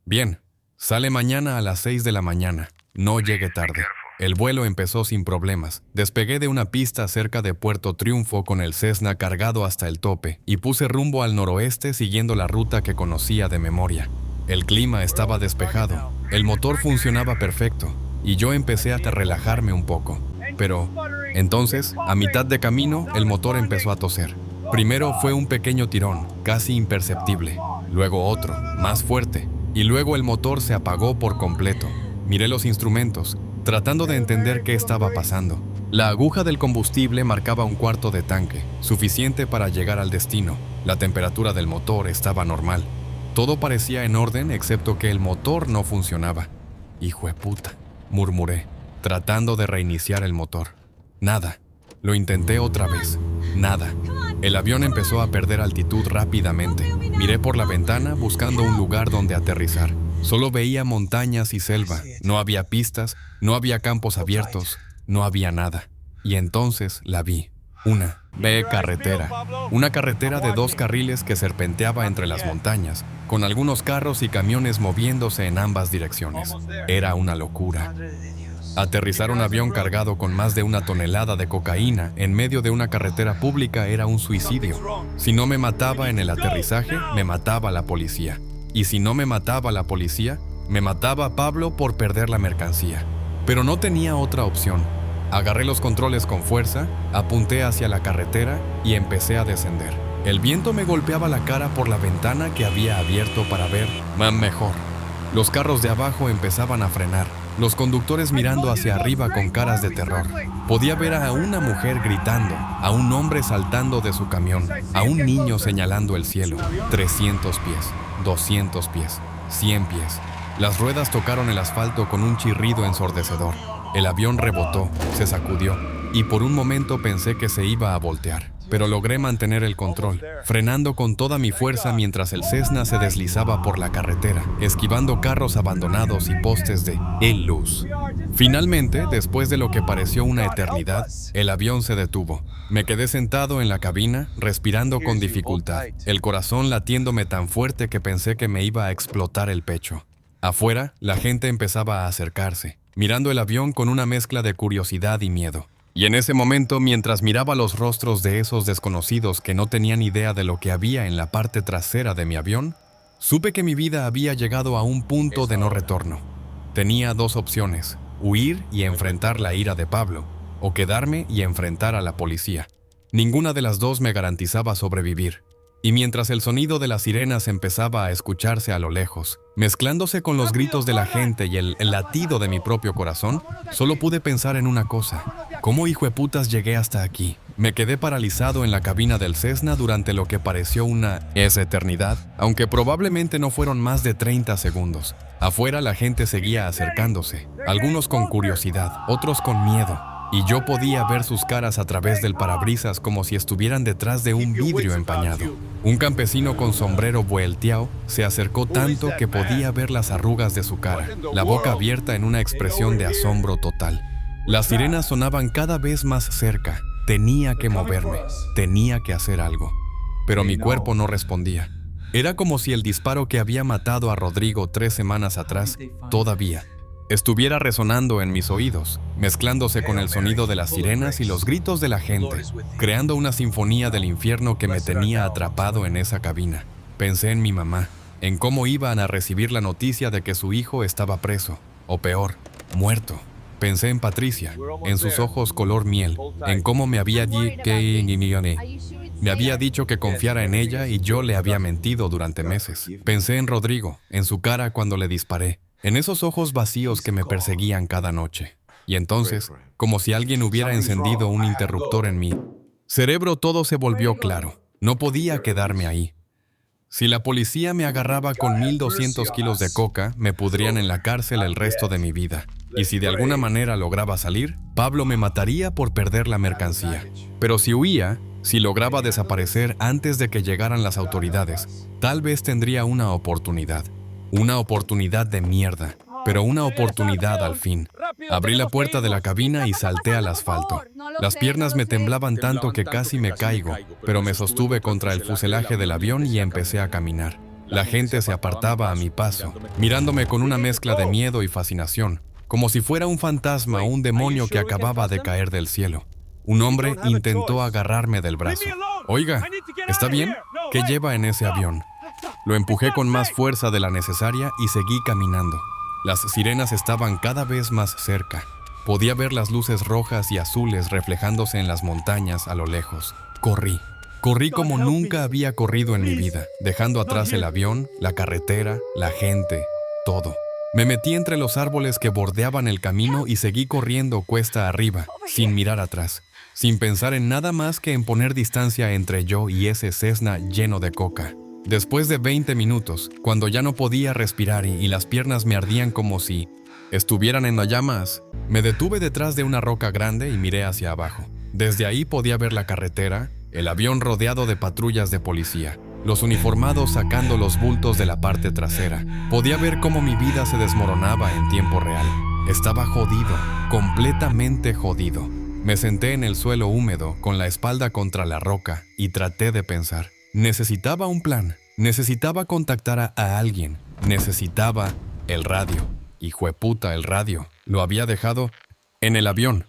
«Bien, sale mañana a las 6 de la mañana. No llegue tarde». El vuelo empezó sin problemas. Despegué de una pista cerca de Puerto Triunfo con el Cessna cargado hasta el tope y puse rumbo al noroeste siguiendo la ruta que conocía de memoria. El clima estaba despejado, el motor funcionaba perfecto y yo empecé a relajarme un poco. Pero, entonces, a mitad de camino, el motor empezó a toser. Primero fue un pequeño tirón, casi imperceptible, luego otro, más fuerte, y luego el motor se apagó por completo. Miré los instrumentos, tratando de entender qué estaba pasando. La aguja del combustible marcaba 1/4 de tanque, suficiente para llegar al destino. La temperatura del motor estaba normal. Todo parecía en orden excepto que el motor no funcionaba. «Hijueputa», murmuré, tratando de reiniciar el motor. Nada. Lo intenté otra vez. Nada. El avión empezó a perder altitud rápidamente. Miré por la ventana buscando un lugar donde aterrizar. Solo veía montañas y selva. No había pistas, no había campos abiertos, no había nada. Y entonces la vi. Una carretera. Una carretera de 2 carriles que serpenteaba entre las montañas, con algunos carros y camiones moviéndose en ambas direcciones. Era una locura. Aterrizar un avión cargado con más de 1 tonelada de cocaína en medio de una carretera pública era un suicidio. Si no me mataba en el aterrizaje, me mataba la policía. Y si no me mataba la policía, me mataba Pablo por perder la mercancía. Pero no tenía otra opción. Agarré los controles con fuerza, apunté hacia la carretera y empecé a descender. El viento me golpeaba la cara por la ventana que había abierto para ver mejor. Los carros de abajo empezaban a frenar, los conductores mirando hacia arriba con caras de terror. Podía ver a una mujer gritando, a un hombre saltando de su camión, a un niño señalando el cielo. 300 pies, 200 pies, 100 pies. Las ruedas tocaron el asfalto con un chirrido ensordecedor. El avión rebotó, se sacudió, y por un momento pensé que se iba a voltear. Pero logré mantener el control, frenando con toda mi fuerza mientras el Cessna se deslizaba por la carretera, esquivando carros abandonados y postes de luz. Finalmente, después de lo que pareció una eternidad, el avión se detuvo. Me quedé sentado en la cabina, respirando con dificultad, el corazón latiéndome tan fuerte que pensé que me iba a explotar el pecho. Afuera, la gente empezaba a acercarse, mirando el avión con una mezcla de curiosidad y miedo. Y en ese momento, mientras miraba los rostros de esos desconocidos que no tenían idea de lo que había en la parte trasera de mi avión, supe que mi vida había llegado a un punto de no retorno. Tenía 2 opciones: huir y enfrentar la ira de Pablo, o quedarme y enfrentar a la policía. Ninguna de las 2 me garantizaba sobrevivir. Y mientras el sonido de las sirenas empezaba a escucharse a lo lejos, mezclándose con los gritos de la gente y el latido de mi propio corazón, solo pude pensar en una cosa: ¿cómo hijueputas llegué hasta aquí? Me quedé paralizado en la cabina del Cessna durante lo que pareció una eternidad, aunque probablemente no fueron más de 30 segundos. Afuera la gente seguía acercándose, algunos con curiosidad, otros con miedo. Y yo podía ver sus caras a través del parabrisas como si estuvieran detrás de un vidrio empañado. Un campesino con sombrero vuelteado se acercó tanto que podía ver las arrugas de su cara, la boca abierta en una expresión de asombro total. Las sirenas sonaban cada vez más cerca. Tenía que moverme, tenía que hacer algo. Pero mi cuerpo no respondía. Era como si el disparo que había matado a Rodrigo 3 semanas atrás todavía estuviera resonando en mis oídos, mezclándose con el sonido de las sirenas y los gritos de la gente, creando una sinfonía del infierno que me tenía atrapado en esa cabina. Pensé en mi mamá, en cómo iban a recibir la noticia de que su hijo estaba preso, o peor, muerto. Pensé en Patricia, en sus ojos color miel, en cómo me había dicho que confiara en ella y yo le había mentido durante meses. Pensé en Rodrigo, en su cara cuando le disparé, en esos ojos vacíos que me perseguían cada noche. Y entonces, como si alguien hubiera encendido un interruptor en mi cerebro, todo se volvió claro. No podía quedarme ahí. Si la policía me agarraba con 1,200 kilos de coca, me pudrían en la cárcel el resto de mi vida. Y si de alguna manera lograba salir, Pablo me mataría por perder la mercancía. Pero si huía, si lograba desaparecer antes de que llegaran las autoridades, tal vez tendría una oportunidad. Una oportunidad de mierda, pero una oportunidad al fin. Abrí la puerta de la cabina y salté al asfalto. Las piernas me temblaban tanto que casi me caigo, pero me sostuve contra el fuselaje del avión y empecé a caminar. La gente se apartaba a mi paso, mirándome con una mezcla de miedo y fascinación, como si fuera un fantasma o un demonio que acababa de caer del cielo. Un hombre intentó agarrarme del brazo. «Oiga, ¿está bien? ¿Qué lleva en ese avión?» Lo empujé con más fuerza de la necesaria y seguí caminando. Las sirenas estaban cada vez más cerca. Podía ver las luces rojas y azules reflejándose en las montañas a lo lejos. Corrí. Corrí como nunca había corrido en mi vida, dejando atrás el avión, la carretera, la gente, todo. Me metí entre los árboles que bordeaban el camino y seguí corriendo cuesta arriba, sin mirar atrás, sin pensar en nada más que en poner distancia entre yo y ese Cessna lleno de coca. Después de 20 minutos, cuando ya no podía respirar y las piernas me ardían como si estuvieran en llamas, me detuve detrás de una roca grande y miré hacia abajo. Desde ahí podía ver la carretera, el avión rodeado de patrullas de policía, los uniformados sacando los bultos de la parte trasera. Podía ver cómo mi vida se desmoronaba en tiempo real. Estaba jodido, completamente jodido. Me senté en el suelo húmedo, con la espalda contra la roca, y traté de pensar. Necesitaba un plan, necesitaba contactar a alguien, necesitaba el radio. Hijueputa, el radio. Lo había dejado en el avión.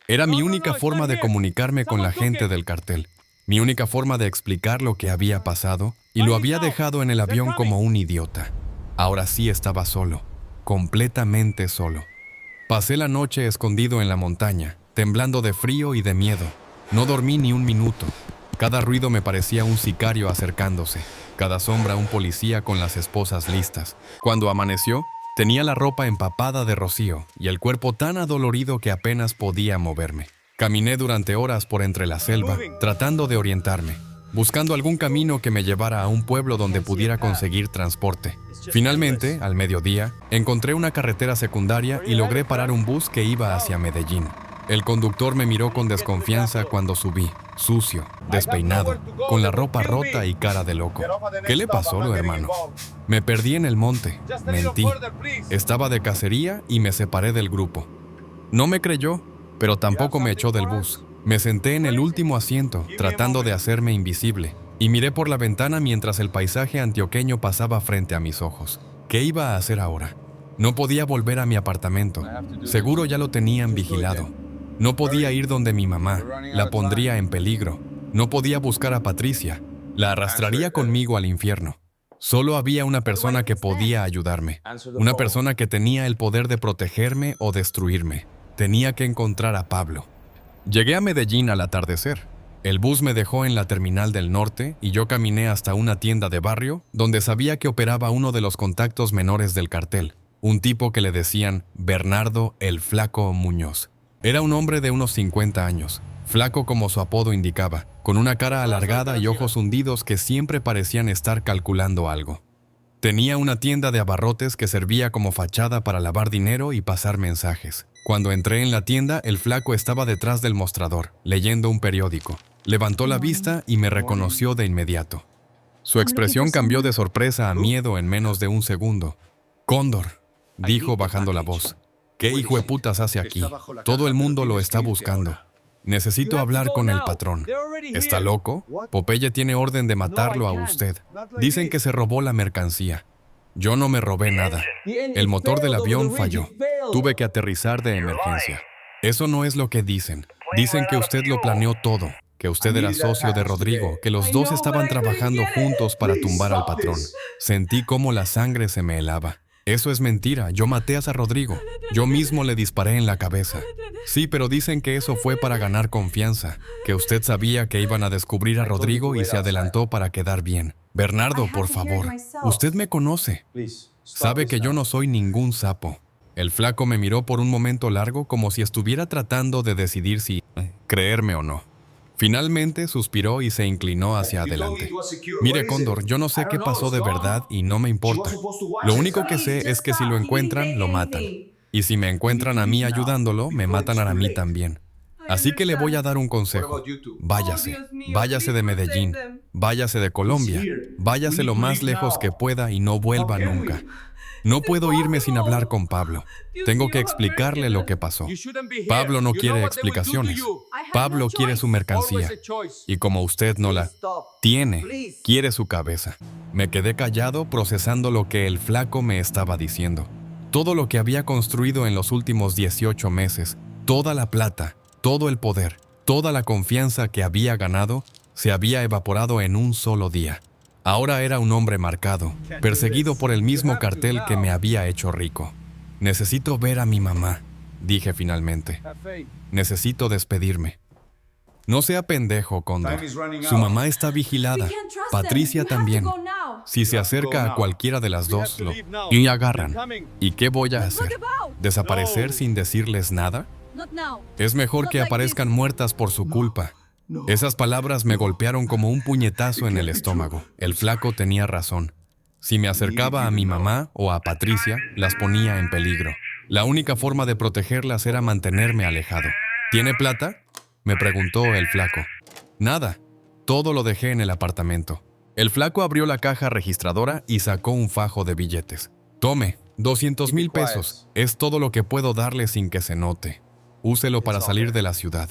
Era mi única forma de comunicarme con la gente del cartel. Mi única forma de explicar lo que había pasado, y lo había dejado en el avión como un idiota. Ahora sí estaba solo, completamente solo. Pasé la noche escondido en la montaña, temblando de frío y de miedo. No dormí ni un minuto. Cada ruido me parecía un sicario acercándose, cada sombra un policía con las esposas listas. Cuando amaneció, tenía la ropa empapada de rocío y el cuerpo tan adolorido que apenas podía moverme. Caminé durante horas por entre la selva, tratando de orientarme, buscando algún camino que me llevara a un pueblo donde pudiera conseguir transporte. Finalmente, al mediodía, encontré una carretera secundaria y logré parar un bus que iba hacia Medellín. El conductor me miró con desconfianza cuando subí, sucio, despeinado, con la ropa rota y cara de loco. ¿Qué le pasó, hermano? Me perdí en el monte, mentí. Estaba de cacería y me separé del grupo. No me creyó, pero tampoco me echó del bus. Me senté en el último asiento, tratando de hacerme invisible, y miré por la ventana mientras el paisaje antioqueño pasaba frente a mis ojos. ¿Qué iba a hacer ahora? No podía volver a mi apartamento. Seguro ya lo tenían vigilado. No podía ir donde mi mamá. La pondría en peligro. No podía buscar a Patricia. La arrastraría conmigo al infierno. Solo había una persona que podía ayudarme. Una persona que tenía el poder de protegerme o destruirme. Tenía que encontrar a Pablo. Llegué a Medellín al atardecer. El bus me dejó en la terminal del norte y yo caminé hasta una tienda de barrio donde sabía que operaba uno de los contactos menores del cartel, un tipo que le decían Bernardo el Flaco Muñoz. Era un hombre de unos 50 años, flaco como su apodo indicaba, con una cara alargada y ojos hundidos que siempre parecían estar calculando algo. Tenía una tienda de abarrotes que servía como fachada para lavar dinero y pasar mensajes. Cuando entré en la tienda, el flaco estaba detrás del mostrador, leyendo un periódico. Levantó la vista y me reconoció de inmediato. Su expresión cambió de sorpresa a miedo en menos de un segundo. «Cóndor», dijo bajando la voz. «¿Qué hijueputas hace aquí? Todo el mundo lo está buscando. Necesito hablar con el patrón». «¿Está loco? Popeye tiene orden de matarlo a usted. Dicen que se robó la mercancía». «Yo no me robé nada. El motor del avión falló. Tuve que aterrizar de emergencia». «Eso no es lo que dicen. Dicen que usted lo planeó todo, que usted era socio de Rodrigo, que los dos estaban trabajando juntos para tumbar al patrón». Sentí cómo la sangre se me helaba. «Eso es mentira. Yo maté a Rodrigo. Yo mismo le disparé en la cabeza». «Sí, pero dicen que eso fue para ganar confianza, que usted sabía que iban a descubrir a Rodrigo y se adelantó para quedar bien». «Bernardo, por favor, usted me conoce. Sabe que yo no soy ningún sapo». El flaco me miró por un momento largo como si estuviera tratando de decidir si creerme o no. Finalmente suspiró y se inclinó hacia adelante. «Mire, Cóndor, yo no sé qué pasó de verdad y no me importa. Lo único que sé es que si lo encuentran, lo matan. Y si me encuentran a mí ayudándolo, me matan a mí también. Así que le voy a dar un consejo. Váyase. Váyase de Medellín. Váyase de Colombia. Váyase lo más lejos que pueda y no vuelva nunca. No puedo irme sin hablar con Pablo. Tengo que explicarle lo que pasó. Pablo no quiere explicaciones. Pablo quiere su mercancía. Y como usted no la tiene, quiere su cabeza». Me quedé callado procesando lo que el flaco me estaba diciendo. Todo lo que había construido en los últimos 18 meses, toda la plata, todo el poder, toda la confianza que había ganado, se había evaporado en un solo día. Ahora era un hombre marcado, perseguido por el mismo cartel que me había hecho rico. Necesito ver a mi mamá, dije finalmente. Necesito despedirme. No sea pendejo, Cóndor. Su mamá está vigilada. Patricia también. Si se acerca a cualquiera de las dos, y agarran. ¿Y qué voy a hacer? ¿Desaparecer sin decirles nada? Es mejor que aparezcan muertas por su culpa. Esas palabras me golpearon como un puñetazo en el estómago. El flaco tenía razón. Si me acercaba a mi mamá o a Patricia, las ponía en peligro. La única forma de protegerlas era mantenerme alejado. ¿Tiene plata?, me preguntó el flaco. Nada. Todo lo dejé en el apartamento. El flaco abrió la caja registradora y sacó un fajo de billetes. Tome, 200,000 pesos. Es todo lo que puedo darle sin que se note. Úselo para salir de la ciudad.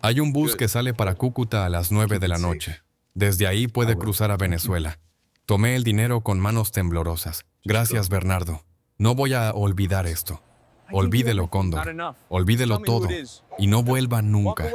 Hay un bus que sale para Cúcuta a las 9 de la noche. Desde ahí puede cruzar a Venezuela. Tomé el dinero con manos temblorosas. Gracias, Bernardo. No voy a olvidar esto. Olvídelo, Cóndor. Olvídelo todo. Y no vuelva nunca.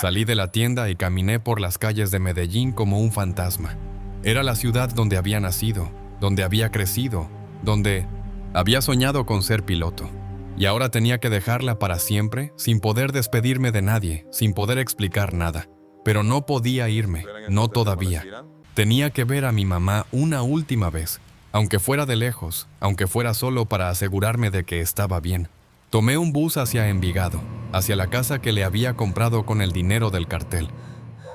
Salí de la tienda y caminé por las calles de Medellín como un fantasma. Era la ciudad donde había nacido, donde había crecido, donde había soñado con ser piloto. Y ahora tenía que dejarla para siempre, sin poder despedirme de nadie, sin poder explicar nada. Pero no podía irme, no todavía. Tenía que ver a mi mamá una última vez. Aunque fuera de lejos, aunque fuera solo para asegurarme de que estaba bien. Tomé un bus hacia Envigado, hacia la casa que le había comprado con el dinero del cartel.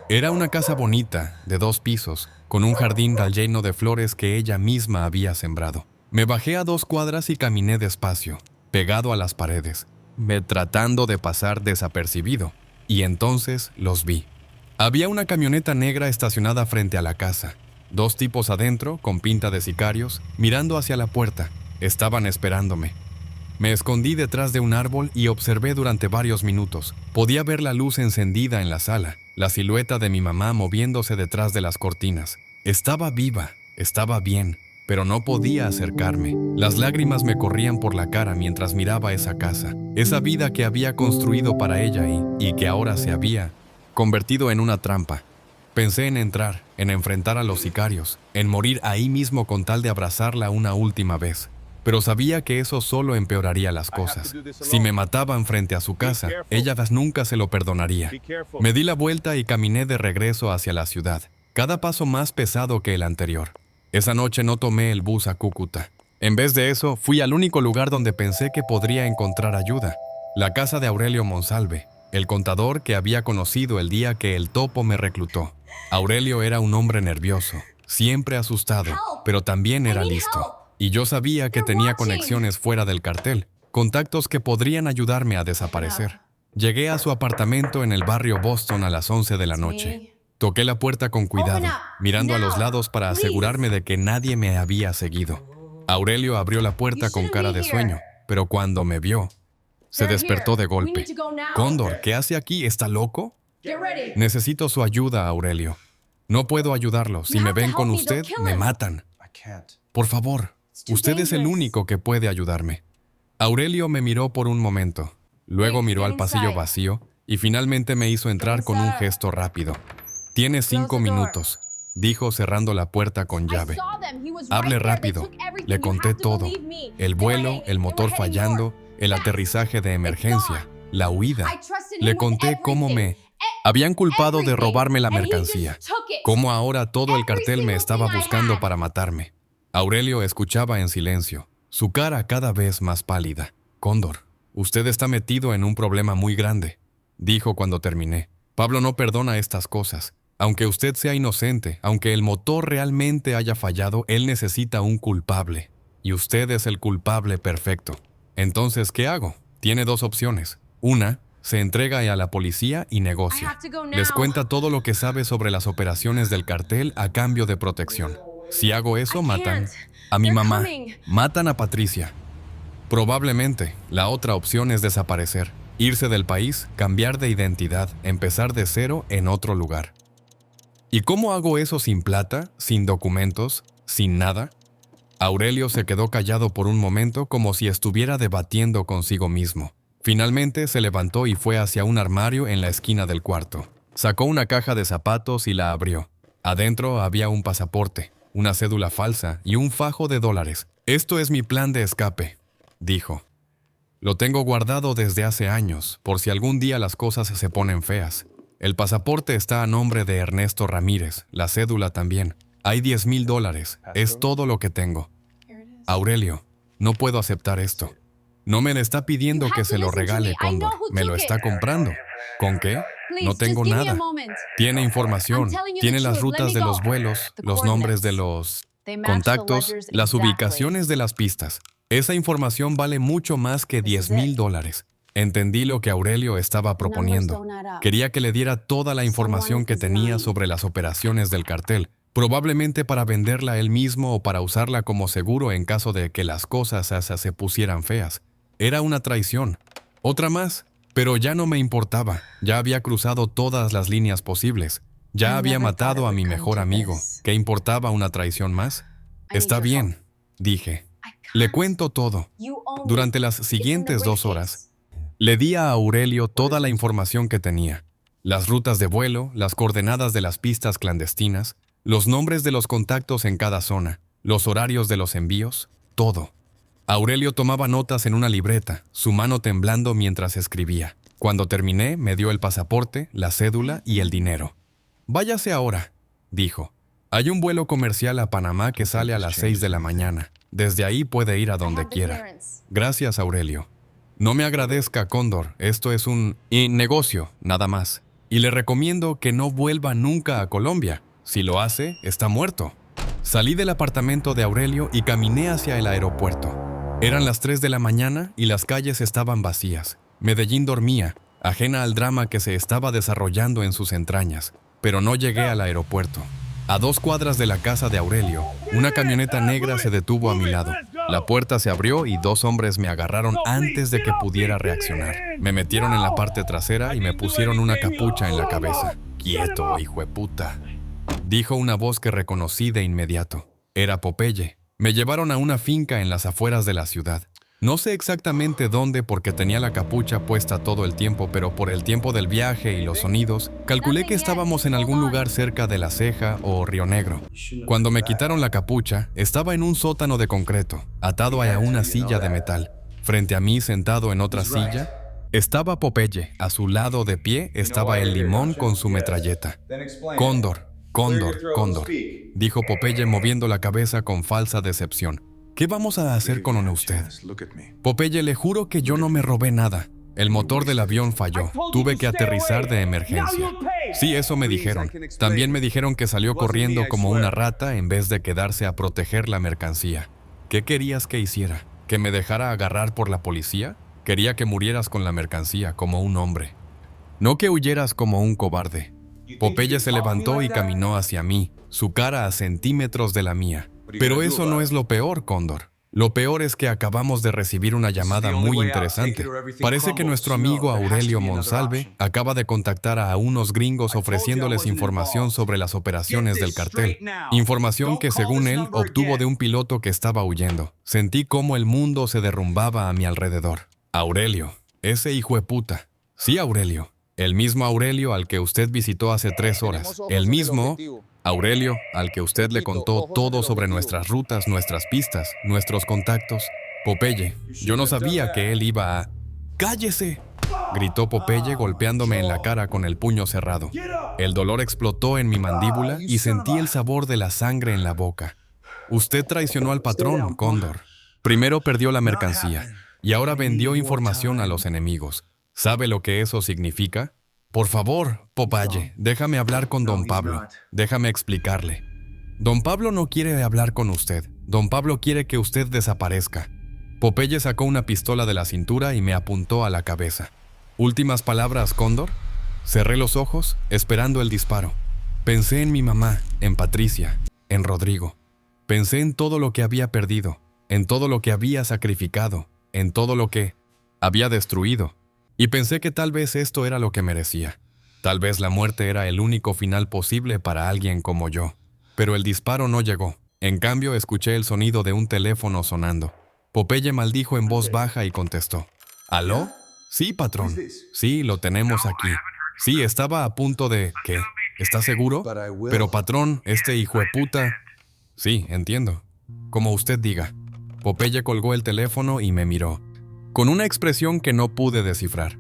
Era una casa bonita, de 2 pisos, con un jardín lleno de flores que ella misma había sembrado. Me bajé a 2 cuadras y caminé despacio, pegado a las paredes, tratando de pasar desapercibido. Y entonces los vi. Había una camioneta negra estacionada frente a la casa. 2 tipos adentro, con pinta de sicarios, mirando hacia la puerta. Estaban esperándome. Me escondí detrás de un árbol y observé durante varios minutos. Podía ver la luz encendida en la sala, la silueta de mi mamá moviéndose detrás de las cortinas. Estaba viva, estaba bien, pero no podía acercarme. Las lágrimas me corrían por la cara mientras miraba esa casa, esa vida que había construido para ella y que ahora se había convertido en una trampa. Pensé en entrar, en enfrentar a los sicarios, en morir ahí mismo con tal de abrazarla una última vez. Pero sabía que eso solo empeoraría las cosas. Si me mataban frente a su casa, ella nunca se lo perdonaría. Me di la vuelta y caminé de regreso hacia la ciudad, cada paso más pesado que el anterior. Esa noche no tomé el bus a Cúcuta. En vez de eso, fui al único lugar donde pensé que podría encontrar ayuda, la casa de Aurelio Monsalve, el contador que había conocido el día que el Topo me reclutó. Aurelio era un hombre nervioso, siempre asustado, pero también era listo. Y yo sabía que tenía conexiones fuera del cartel, contactos que podrían ayudarme a desaparecer. Llegué a su apartamento en el barrio Boston a las 11 de la noche. Toqué la puerta con cuidado, mirando a los lados para asegurarme de que nadie me había seguido. Aurelio abrió la puerta con cara de sueño, pero cuando me vio, se despertó de golpe. «Cóndor, ¿qué hace aquí? ¿Está loco?» «Necesito su ayuda, Aurelio. No puedo ayudarlo. Si me ven con usted, me matan. Por favor, usted es el único que puede ayudarme». Aurelio me miró por un momento. Luego miró al pasillo vacío y finalmente me hizo entrar con un gesto rápido. «Tiene 5 minutos», dijo cerrando la puerta con llave. «Hable rápido». Le conté todo. El vuelo, el motor fallando, el aterrizaje de emergencia, la huida. Le conté cómo me habían culpado de robarme la mercancía, cómo ahora todo el cartel me estaba buscando para matarme. Aurelio escuchaba en silencio, su cara cada vez más pálida. «Cóndor, usted está metido en un problema muy grande», dijo cuando terminé. «Pablo no perdona estas cosas. Aunque usted sea inocente, aunque el motor realmente haya fallado, él necesita un culpable. Y usted es el culpable perfecto. Entonces, ¿qué hago? Tiene 2 opciones. Una, se entrega a la policía y negocia. Les cuenta todo lo que sabe sobre las operaciones del cartel a cambio de protección. Si hago eso, matan a mi mamá, matan a Patricia. Probablemente, la otra opción es desaparecer, irse del país, cambiar de identidad, empezar de cero en otro lugar. ¿Y cómo hago eso sin plata, sin documentos, sin nada? Aurelio se quedó callado por un momento como si estuviera debatiendo consigo mismo. Finalmente se levantó y fue hacia un armario en la esquina del cuarto. Sacó una caja de zapatos y la abrió. Adentro había un pasaporte, una cédula falsa y un fajo de dólares. Esto es mi plan de escape, dijo. Lo tengo guardado desde hace años, por si algún día las cosas se ponen feas. El pasaporte está a nombre de Ernesto Ramírez, la cédula también. Hay $10,000, es todo lo que tengo. Aurelio, no puedo aceptar esto. No me le está pidiendo que se lo regale, Cóndor, me lo está comprando. ¿Con qué? No tengo nada. Tiene información, tiene las rutas de los vuelos, los nombres de los contactos, las ubicaciones de las pistas. Esa información vale mucho más que $10,000. Entendí lo que Aurelio estaba proponiendo. Quería que le diera toda la información que tenía sobre las operaciones del cartel, probablemente para venderla él mismo o para usarla como seguro en caso de que las cosas se pusieran feas. Era una traición. Otra más, pero ya no me importaba. Ya había cruzado todas las líneas posibles. Ya había matado a mi mejor amigo. ¿Qué importaba una traición más? Está bien, dije. Le cuento todo. Durante las siguientes 2 horas, le di a Aurelio toda la información que tenía. Las rutas de vuelo, las coordenadas de las pistas clandestinas, los nombres de los contactos en cada zona, los horarios de los envíos, todo. Aurelio tomaba notas en una libreta, su mano temblando mientras escribía. Cuando terminé, me dio el pasaporte, la cédula y el dinero. «Váyase ahora», dijo. «Hay un vuelo comercial a Panamá que sale a las 6 de la mañana. Desde ahí puede ir a donde quiera». «Gracias, Aurelio». «No me agradezca, Cóndor. Esto es un negocio, nada más. Y le recomiendo que no vuelva nunca a Colombia. Si lo hace, está muerto». Salí del apartamento de Aurelio y caminé hacia el aeropuerto. Eran las 3 de la mañana y las calles estaban vacías. Medellín dormía, ajena al drama que se estaba desarrollando en sus entrañas. Pero no llegué al aeropuerto. A 2 cuadras de la casa de Aurelio, una camioneta negra se detuvo a mi lado. La puerta se abrió y 2 hombres me agarraron antes de que pudiera reaccionar. Me metieron en la parte trasera y me pusieron una capucha en la cabeza. «Quieto, hijueputa», dijo una voz que reconocí de inmediato. Era Popeye. Me llevaron a una finca en las afueras de la ciudad. No sé exactamente dónde porque tenía la capucha puesta todo el tiempo, pero por el tiempo del viaje y los sonidos, calculé que estábamos en algún lugar cerca de La Ceja o Río Negro. Cuando me quitaron la capucha, estaba en un sótano de concreto, atado a una silla de metal. Frente a mí, sentado en otra silla, estaba Popeye. A su lado de pie estaba el Limón con su metralleta. «Cóndor, Cóndor, Cóndor», dijo Popeye moviendo la cabeza con falsa decepción. «¿Qué vamos a hacer con usted?» «Popeye, le juro que yo no me robé nada. El motor del avión falló. Tuve que aterrizar de emergencia». «Sí, eso me dijeron. También me dijeron que salió corriendo como una rata en vez de quedarse a proteger la mercancía». «¿Qué querías que hiciera? ¿Que me dejara agarrar por la policía? Quería que murieras con la mercancía como un hombre. No que huyeras como un cobarde». Popeye se levantó y caminó hacia mí, su cara a centímetros de la mía. «Pero eso no es lo peor, Cóndor. Lo peor es que acabamos de recibir una llamada muy interesante. Parece que nuestro amigo Aurelio Monsalve acaba de contactar a unos gringos ofreciéndoles información sobre las operaciones del cartel. Información que, según él, obtuvo de un piloto que estaba huyendo. Sentí cómo el mundo se derrumbaba a mi alrededor. Aurelio, ese hijueputa. Sí, Aurelio. El mismo Aurelio al que usted visitó hace 3 horas. El mismo Aurelio al que usted le contó todo sobre nuestras rutas, nuestras pistas, nuestros contactos. Popeye, yo no sabía que él iba a... ¡Cállese!, gritó Popeye golpeándome en la cara con el puño cerrado. El dolor explotó en mi mandíbula y sentí el sabor de la sangre en la boca. Usted traicionó al patrón, Cóndor. Primero perdió la mercancía y ahora vendió información a los enemigos. ¿Sabe lo que eso significa? Por favor, Popeye, déjame hablar con don Pablo. Déjame explicarle. Don Pablo no quiere hablar con usted. Don Pablo quiere que usted desaparezca. Popeye sacó una pistola de la cintura y me apuntó a la cabeza. ¿Últimas palabras, Cóndor? Cerré los ojos, esperando el disparo. Pensé en mi mamá, en Patricia, en Rodrigo. Pensé en todo lo que había perdido, en todo lo que había sacrificado, en todo lo que había destruido. Y pensé que tal vez esto era lo que merecía. Tal vez la muerte era el único final posible para alguien como yo. Pero el disparo no llegó. En cambio, escuché el sonido de un teléfono sonando. Popeye maldijo en voz baja y contestó. ¿Aló? Sí, patrón. Sí, lo tenemos aquí. Sí, estaba a punto de... ¿Qué? ¿Está seguro? Pero patrón, este hijo de puta... Sí, entiendo. Como usted diga. Popeye colgó el teléfono y me miró, con una expresión que no pude descifrar.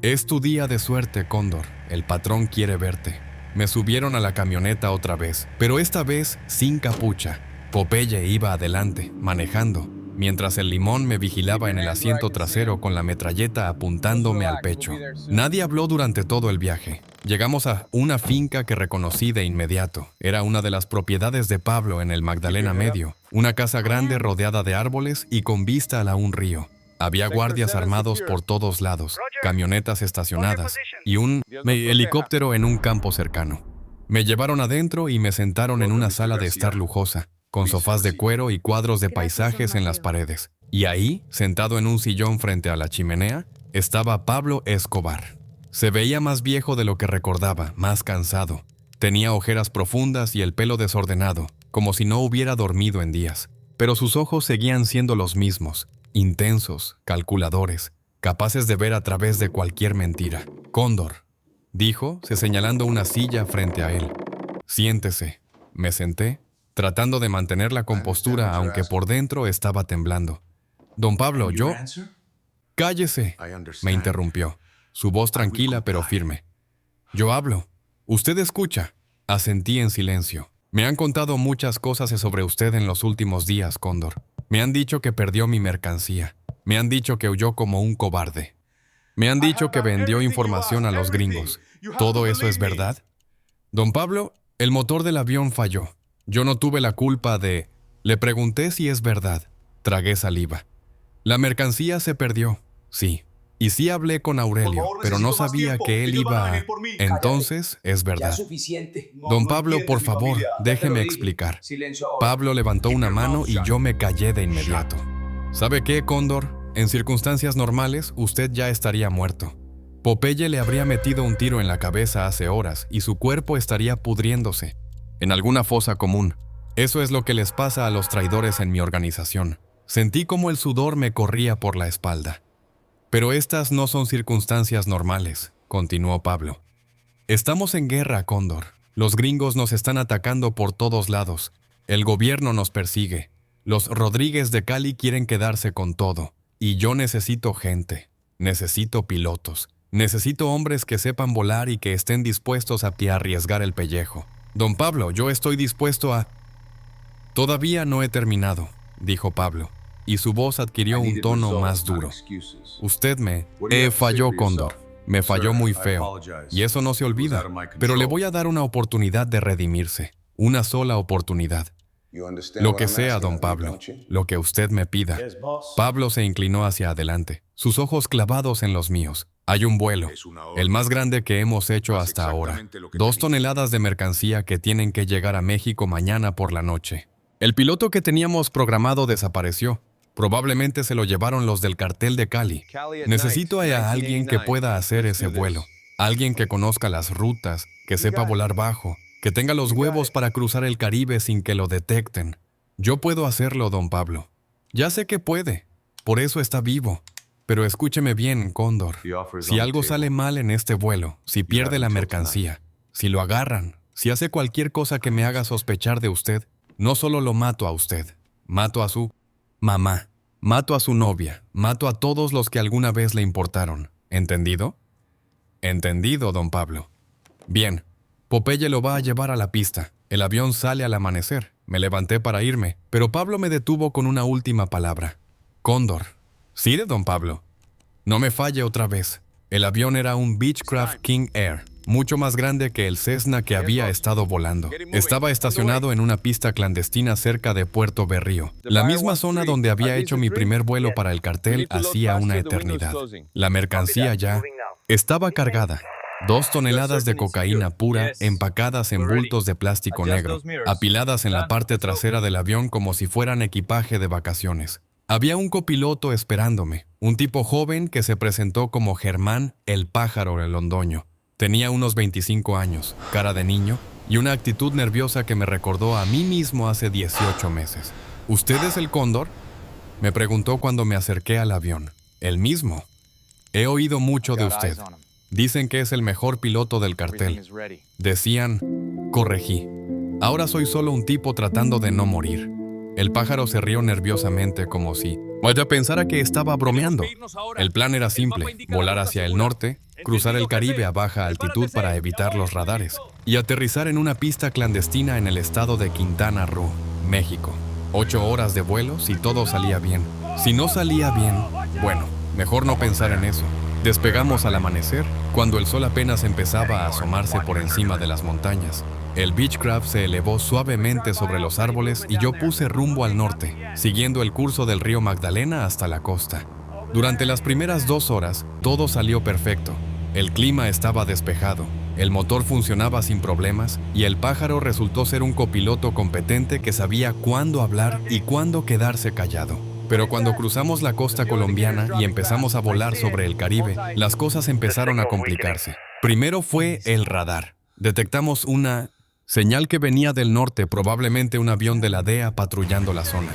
Es tu día de suerte, Cóndor. El patrón quiere verte. Me subieron a la camioneta otra vez, pero esta vez sin capucha. Popeye iba adelante, manejando, mientras el Limón me vigilaba en el asiento trasero con la metralleta apuntándome al pecho. Nadie habló durante todo el viaje. Llegamos a una finca que reconocí de inmediato. Era una de las propiedades de Pablo en el Magdalena Medio. Una casa grande rodeada de árboles y con vista a un río. Había guardias armados por todos lados, camionetas estacionadas y un helicóptero en un campo cercano. Me llevaron adentro y me sentaron en una sala de estar lujosa, con sofás de cuero y cuadros de paisajes en las paredes. Y ahí, sentado en un sillón frente a la chimenea, estaba Pablo Escobar. Se veía más viejo de lo que recordaba, más cansado. Tenía ojeras profundas y el pelo desordenado, como si no hubiera dormido en días. Pero sus ojos seguían siendo los mismos, intensos, calculadores, capaces de ver a través de cualquier mentira. Cóndor, dijo, señalando una silla frente a él. Siéntese. Me senté, tratando de mantener la compostura, aunque por dentro estaba temblando. Don Pablo, yo... Cállese, me interrumpió, su voz tranquila pero firme. Yo hablo. Usted escucha. Asentí en silencio. Me han contado muchas cosas sobre usted en los últimos días, Cóndor. Me han dicho que perdió mi mercancía. Me han dicho que huyó como un cobarde. Me han dicho que vendió información a los gringos. ¿Todo eso es verdad? Don Pablo, el motor del avión falló. Yo no tuve la culpa de... Le pregunté si es verdad. Tragué saliva. La mercancía se perdió. Sí. Y sí hablé con Aurelio, pero no sabía que él iba a... Entonces, es verdad. Don Pablo, por favor, déjeme explicar. Pablo levantó una mano y yo me callé de inmediato. ¿Sabe qué, Cóndor? En circunstancias normales, usted ya estaría muerto. Popeye le habría metido un tiro en la cabeza hace horas y su cuerpo estaría pudriéndose en alguna fosa común. Eso es lo que les pasa a los traidores en mi organización. Sentí como el sudor me corría por la espalda. Pero estas no son circunstancias normales, continuó Pablo. Estamos en guerra, Cóndor. Los gringos nos están atacando por todos lados. El gobierno nos persigue. Los Rodríguez de Cali quieren quedarse con todo. Y yo necesito gente. Necesito pilotos. Necesito hombres que sepan volar y que estén dispuestos a arriesgar el pellejo. Don Pablo, yo estoy dispuesto a... Todavía no he terminado, dijo Pablo, y su voz adquirió un tono más duro. Usted me... falló, Cóndor. Me falló muy feo. Y eso no se olvida. Pero le voy a dar una oportunidad de redimirse. Una sola oportunidad. Lo que sea, don Pablo. Lo que usted me pida. Pablo se inclinó hacia adelante, sus ojos clavados en los míos. Hay un vuelo, el más grande que hemos hecho hasta ahora. 2 toneladas de mercancía que tienen que llegar a México mañana por la noche. El piloto que teníamos programado desapareció. Probablemente se lo llevaron los del cartel de Cali. Necesito a alguien que pueda hacer ese vuelo. Alguien que conozca las rutas, que sepa volar bajo, que tenga los huevos para cruzar el Caribe sin que lo detecten. Yo puedo hacerlo, don Pablo. Ya sé que puede. Por eso está vivo. Pero escúcheme bien, Cóndor. Si algo sale mal en este vuelo, si pierde la mercancía, si lo agarran, si hace cualquier cosa que me haga sospechar de usted, no solo lo mato a usted, mato a su mamá, mato a su novia, mato a todos los que alguna vez le importaron. ¿Entendido? Entendido, don Pablo. Bien, Popeye lo va a llevar a la pista. El avión sale al amanecer. Me levanté para irme, pero Pablo me detuvo con una última palabra. Cóndor. Sí, de don Pablo. No me falle otra vez. El avión era un Beechcraft King Air, mucho más grande que el Cessna que había estado volando. Estaba estacionado en una pista clandestina cerca de Puerto Berrío, la misma zona donde había hecho mi primer vuelo para el cartel hacía una eternidad. La mercancía ya estaba cargada. 2 toneladas de cocaína pura empacadas en bultos de plástico negro, apiladas en la parte trasera del avión como si fueran equipaje de vacaciones. Había un copiloto esperándome, un tipo joven que se presentó como Germán el Pájaro Londoño. Tenía unos 25 años, cara de niño y una actitud nerviosa que me recordó a mí mismo hace 18 meses. ¿Usted es el Cóndor?, me preguntó cuando me acerqué al avión. El mismo. He oído mucho de usted. Dicen que es el mejor piloto del cartel. Decían, corregí. Ahora soy solo un tipo tratando de no morir. El pájaro se rió nerviosamente como si vaya pensara que estaba bromeando. El plan era simple, volar hacia el norte, cruzar el Caribe a baja altitud para evitar los radares y aterrizar en una pista clandestina en el estado de Quintana Roo, México. 8 horas de vuelo si todo salía bien. Si no salía bien, bueno, mejor no pensar en eso. Despegamos al amanecer, cuando el sol apenas empezaba a asomarse por encima de las montañas. El Beechcraft se elevó suavemente sobre los árboles y yo puse rumbo al norte, siguiendo el curso del río Magdalena hasta la costa. Durante las primeras 2 horas, todo salió perfecto. El clima estaba despejado, el motor funcionaba sin problemas y el pájaro resultó ser un copiloto competente que sabía cuándo hablar y cuándo quedarse callado. Pero cuando cruzamos la costa colombiana y empezamos a volar sobre el Caribe, las cosas empezaron a complicarse. Primero fue el radar. Detectamos una señal que venía del norte, probablemente un avión de la DEA patrullando la zona.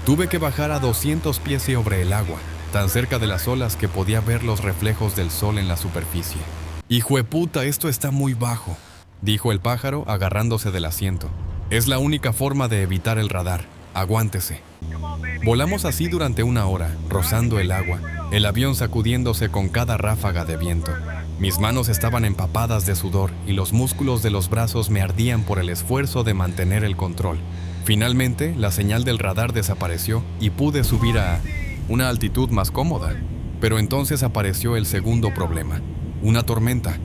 Tuve que bajar a 200 pies sobre el agua, tan cerca de las olas que podía ver los reflejos del sol en la superficie. «Hijueputa, esto está muy bajo», dijo el pájaro agarrándose del asiento. «Es la única forma de evitar el radar. Aguántese». Volamos así durante 1 hora, rozando el agua, el avión sacudiéndose con cada ráfaga de viento. Mis manos estaban empapadas de sudor y los músculos de los brazos me ardían por el esfuerzo de mantener el control. Finalmente, la señal del radar desapareció y pude subir a una altitud más cómoda. Pero entonces apareció el segundo problema, una tormenta.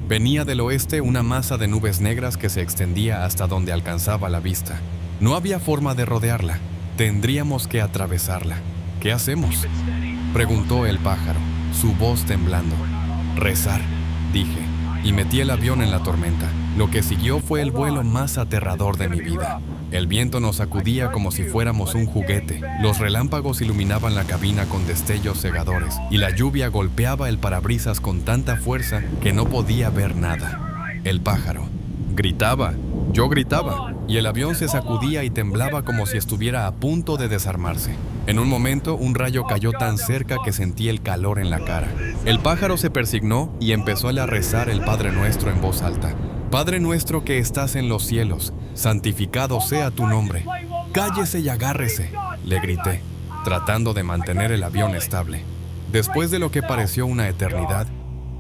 Venía del oeste una masa de nubes negras que se extendía hasta donde alcanzaba la vista. No había forma de rodearla. Tendríamos que atravesarla. ¿Qué hacemos?, preguntó el pájaro, su voz temblando. «Rezar», dije, y metí el avión en la tormenta. Lo que siguió fue el vuelo más aterrador de mi vida. El viento nos sacudía como si fuéramos un juguete. Los relámpagos iluminaban la cabina con destellos cegadores y la lluvia golpeaba el parabrisas con tanta fuerza que no podía ver nada. El pájaro gritaba, yo gritaba, y el avión se sacudía y temblaba como si estuviera a punto de desarmarse. En un momento, un rayo cayó tan cerca que sentí el calor en la cara. El pájaro se persignó y empezó a rezar el Padre Nuestro en voz alta. «Padre nuestro que estás en los cielos, santificado sea tu nombre». «Cállese y agárrese», le grité, tratando de mantener el avión estable. Después de lo que pareció una eternidad,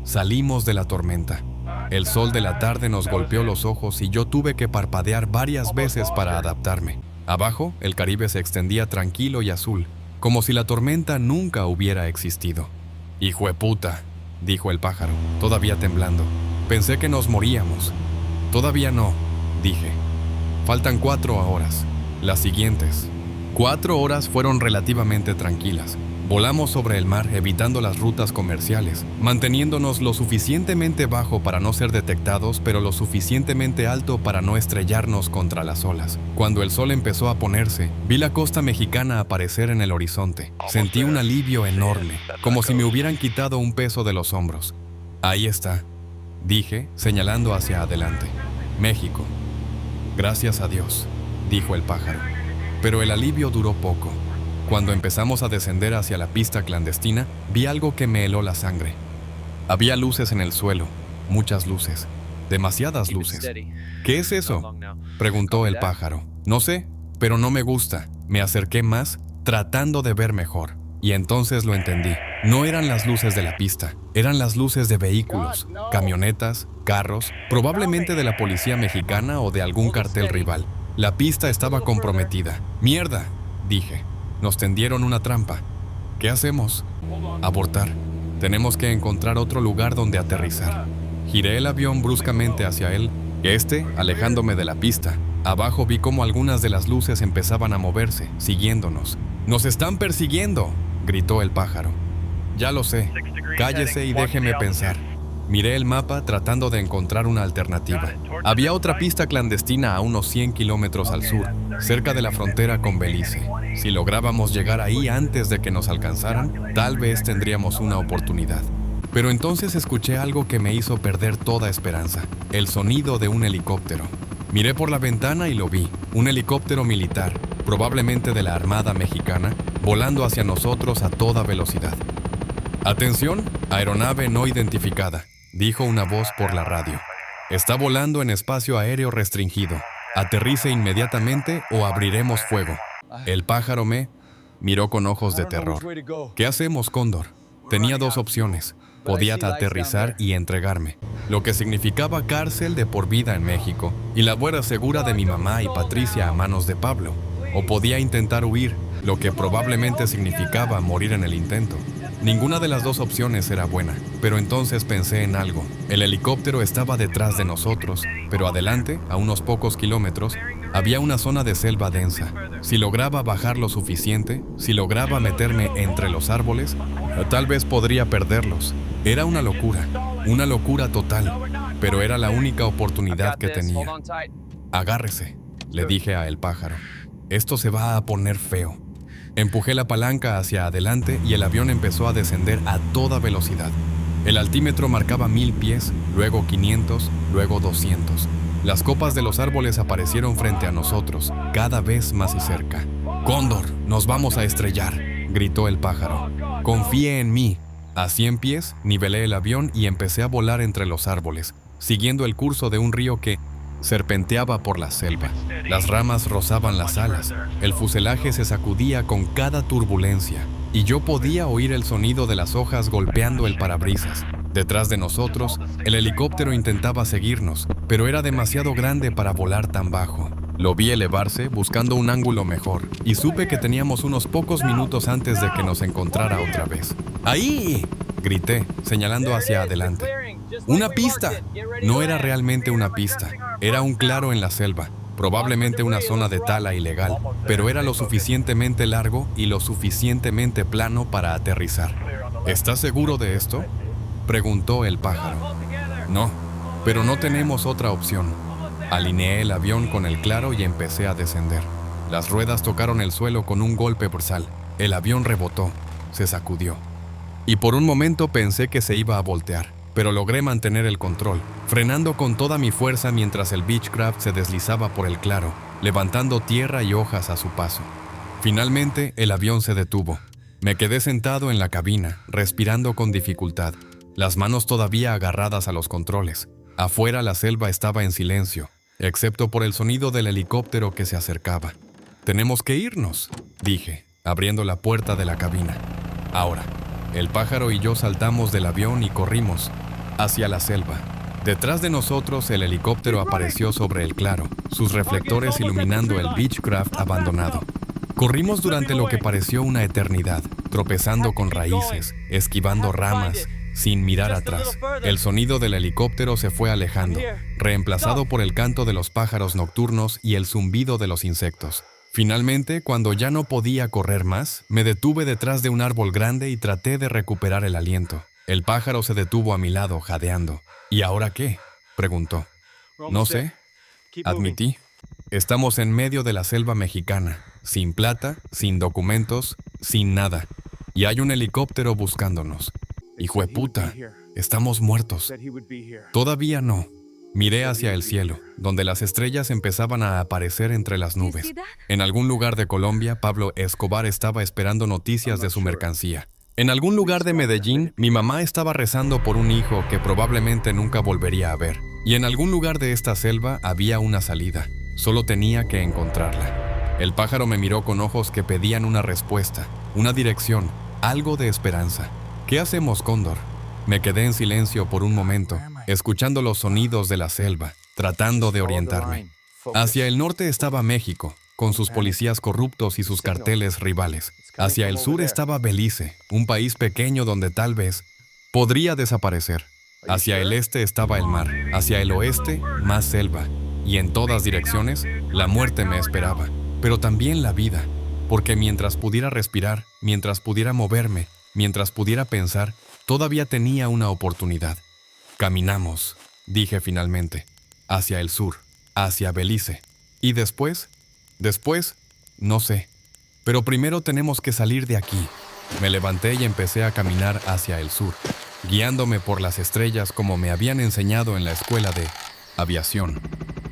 salimos de la tormenta. El sol de la tarde nos golpeó los ojos y yo tuve que parpadear varias veces para adaptarme. Abajo, el Caribe se extendía tranquilo y azul, como si la tormenta nunca hubiera existido. «Hijueputa», dijo el pájaro, todavía temblando. «Pensé que nos moríamos». «Todavía no», dije. «Faltan 4 horas. Las siguientes». 4 horas fueron relativamente tranquilas. Volamos sobre el mar evitando las rutas comerciales, manteniéndonos lo suficientemente bajo para no ser detectados, pero lo suficientemente alto para no estrellarnos contra las olas. Cuando el sol empezó a ponerse, vi la costa mexicana aparecer en el horizonte. Sentí un alivio enorme, como si me hubieran quitado un peso de los hombros. «Ahí está», dije, señalando hacia adelante. «México». «Gracias a Dios», dijo el pájaro. Pero el alivio duró poco. Cuando empezamos a descender hacia la pista clandestina, vi algo que me heló la sangre. Había luces en el suelo, muchas luces, demasiadas luces. «¿Qué es eso?», preguntó el pájaro. «No sé, pero no me gusta». Me acerqué más, tratando de ver mejor. Y entonces lo entendí. No eran las luces de la pista, eran las luces de vehículos, camionetas, carros, probablemente de la policía mexicana o de algún cartel rival. La pista estaba comprometida. «¡Mierda!», dije. «Nos tendieron una trampa». «¿Qué hacemos?». «Abortar. Tenemos que encontrar otro lugar donde aterrizar». Giré el avión bruscamente hacia él, alejándome de la pista. Abajo vi cómo algunas de las luces empezaban a moverse, siguiéndonos. «¡Nos están persiguiendo!», gritó el pájaro. «Ya lo sé. Cállese y déjeme pensar». Miré el mapa tratando de encontrar una alternativa. Había otra pista clandestina a unos 100 kilómetros al sur, cerca de la frontera con Belice. Si lográbamos llegar ahí antes de que nos alcanzaran, tal vez tendríamos una oportunidad. Pero entonces escuché algo que me hizo perder toda esperanza: el sonido de un helicóptero. Miré por la ventana y lo vi, un helicóptero militar, probablemente de la Armada Mexicana, volando hacia nosotros a toda velocidad. «Atención, aeronave no identificada», dijo una voz por la radio. Está volando en espacio aéreo restringido. Aterrice inmediatamente o abriremos fuego. El pájaro me miró con ojos de terror. ¿Qué hacemos, Cóndor? Tenía dos opciones. Podía aterrizar y entregarme, lo que significaba cárcel de por vida en México y la muerte segura de mi mamá y Patricia a manos de Pablo. O podía intentar huir, lo que probablemente significaba morir en el intento. Ninguna de las dos opciones era buena, pero entonces pensé en algo. El helicóptero estaba detrás de nosotros, pero adelante, a unos pocos kilómetros, había una zona de selva densa. Si lograba bajar lo suficiente, si lograba meterme entre los árboles, tal vez podría perderlos. Era una locura total, pero era la única oportunidad que tenía. Agárrese, le dije a el pájaro. Esto se va a poner feo. Empujé la palanca hacia adelante y el avión empezó a descender a toda velocidad. El altímetro marcaba 1000 pies, luego 500, luego 200. Las copas de los árboles aparecieron frente a nosotros, cada vez más cerca. «Cóndor, nos vamos a estrellar», gritó el pájaro. «Confíe en mí». A 100 pies, nivelé el avión y empecé a volar entre los árboles, siguiendo el curso de un río que serpenteaba por la selva. Las ramas rozaban las alas, el fuselaje se sacudía con cada turbulencia, y yo podía oír el sonido de las hojas golpeando el parabrisas. Detrás de nosotros, el helicóptero intentaba seguirnos, pero era demasiado grande para volar tan bajo. Lo vi elevarse buscando un ángulo mejor, y supe que teníamos unos pocos minutos antes de que nos encontrara otra vez. ¡Ahí!, grité, señalando hacia adelante. ¡Una pista! No era realmente una pista, era un claro en la selva, probablemente una zona de tala ilegal, pero era lo suficientemente largo y lo suficientemente plano para aterrizar. ¿Estás seguro de esto?, preguntó el pájaro. No, pero no tenemos otra opción. Alineé el avión con el claro y empecé a descender. Las ruedas tocaron el suelo con un golpe brutal. El avión rebotó, se sacudió. Y por un momento pensé que se iba a voltear, pero logré mantener el control, frenando con toda mi fuerza mientras el Beechcraft se deslizaba por el claro, levantando tierra y hojas a su paso. Finalmente, el avión se detuvo. Me quedé sentado en la cabina, respirando con dificultad, las manos todavía agarradas a los controles. Afuera la selva estaba en silencio, excepto por el sonido del helicóptero que se acercaba. «Tenemos que irnos», dije, abriendo la puerta de la cabina. Ahora, el pájaro y yo saltamos del avión y corrimos hacia la selva. Detrás de nosotros el helicóptero apareció sobre el claro, sus reflectores iluminando el Beechcraft abandonado. Corrimos durante lo que pareció una eternidad, tropezando con raíces, esquivando ramas, sin mirar atrás. El sonido del helicóptero se fue alejando, reemplazado por el canto de los pájaros nocturnos y el zumbido de los insectos. Finalmente, cuando ya no podía correr más, me detuve detrás de un árbol grande y traté de recuperar el aliento. El pájaro se detuvo a mi lado, jadeando. «¿Y ahora qué?», preguntó. «No sé», admití. «Estamos en medio de la selva mexicana, sin plata, sin documentos, sin nada. Y hay un helicóptero buscándonos. Hijueputa, estamos muertos». «Todavía no». Miré hacia el cielo, donde las estrellas empezaban a aparecer entre las nubes. En algún lugar de Colombia, Pablo Escobar estaba esperando noticias de su mercancía. En algún lugar de Medellín, mi mamá estaba rezando por un hijo que probablemente nunca volvería a ver. Y en algún lugar de esta selva había una salida. Solo tenía que encontrarla. El pájaro me miró con ojos que pedían una respuesta, una dirección, algo de esperanza. «¿Qué hacemos, Cóndor?». Me quedé en silencio por un momento, escuchando los sonidos de la selva, tratando de orientarme. Hacia el norte estaba México, con sus policías corruptos y sus carteles rivales. Hacia el sur estaba Belice, un país pequeño donde tal vez podría desaparecer. Hacia el este estaba el mar, hacia el oeste, más selva. Y en todas direcciones, la muerte me esperaba, pero también la vida, porque mientras pudiera respirar, mientras pudiera moverme, mientras pudiera pensar, todavía tenía una oportunidad. «Caminamos», dije finalmente, «hacia el sur, hacia Belice. Y después, no sé. Pero primero tenemos que salir de aquí». Me levanté y empecé a caminar hacia el sur, guiándome por las estrellas como me habían enseñado en la escuela de aviación.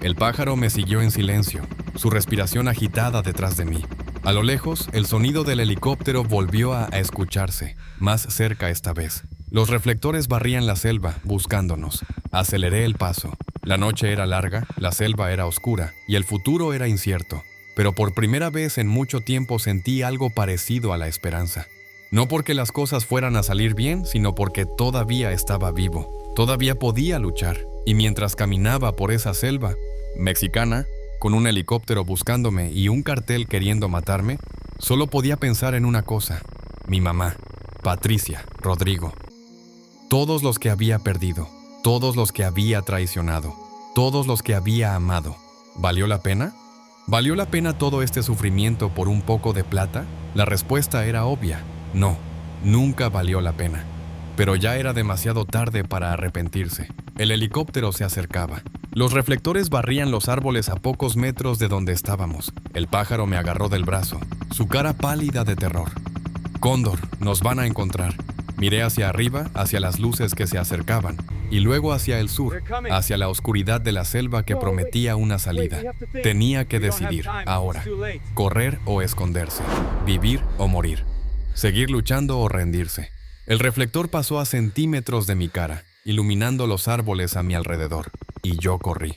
El pájaro me siguió en silencio, su respiración agitada detrás de mí. A lo lejos, el sonido del helicóptero volvió a escucharse, más cerca esta vez. Los reflectores barrían la selva, buscándonos. Aceleré el paso. La noche era larga, la selva era oscura y el futuro era incierto. Pero por primera vez en mucho tiempo sentí algo parecido a la esperanza. No porque las cosas fueran a salir bien, sino porque todavía estaba vivo. Todavía podía luchar. Y mientras caminaba por esa selva mexicana, con un helicóptero buscándome y un cartel queriendo matarme, solo podía pensar en una cosa: mi mamá, Patricia, Rodrigo. Todos los que había perdido, todos los que había traicionado, todos los que había amado. ¿Valió la pena? ¿Valió la pena todo este sufrimiento por un poco de plata? La respuesta era obvia: no, nunca valió la pena. Pero ya era demasiado tarde para arrepentirse. El helicóptero se acercaba. Los reflectores barrían los árboles a pocos metros de donde estábamos. El pájaro me agarró del brazo, su cara pálida de terror. Cóndor, nos van a encontrar. Miré hacia arriba, hacia las luces que se acercaban, y luego hacia el sur, hacia la oscuridad de la selva que prometía una salida. Tenía que decidir, ahora, correr o esconderse, vivir o morir, seguir luchando o rendirse. El reflector pasó a centímetros de mi cara, iluminando los árboles a mi alrededor, y yo corrí.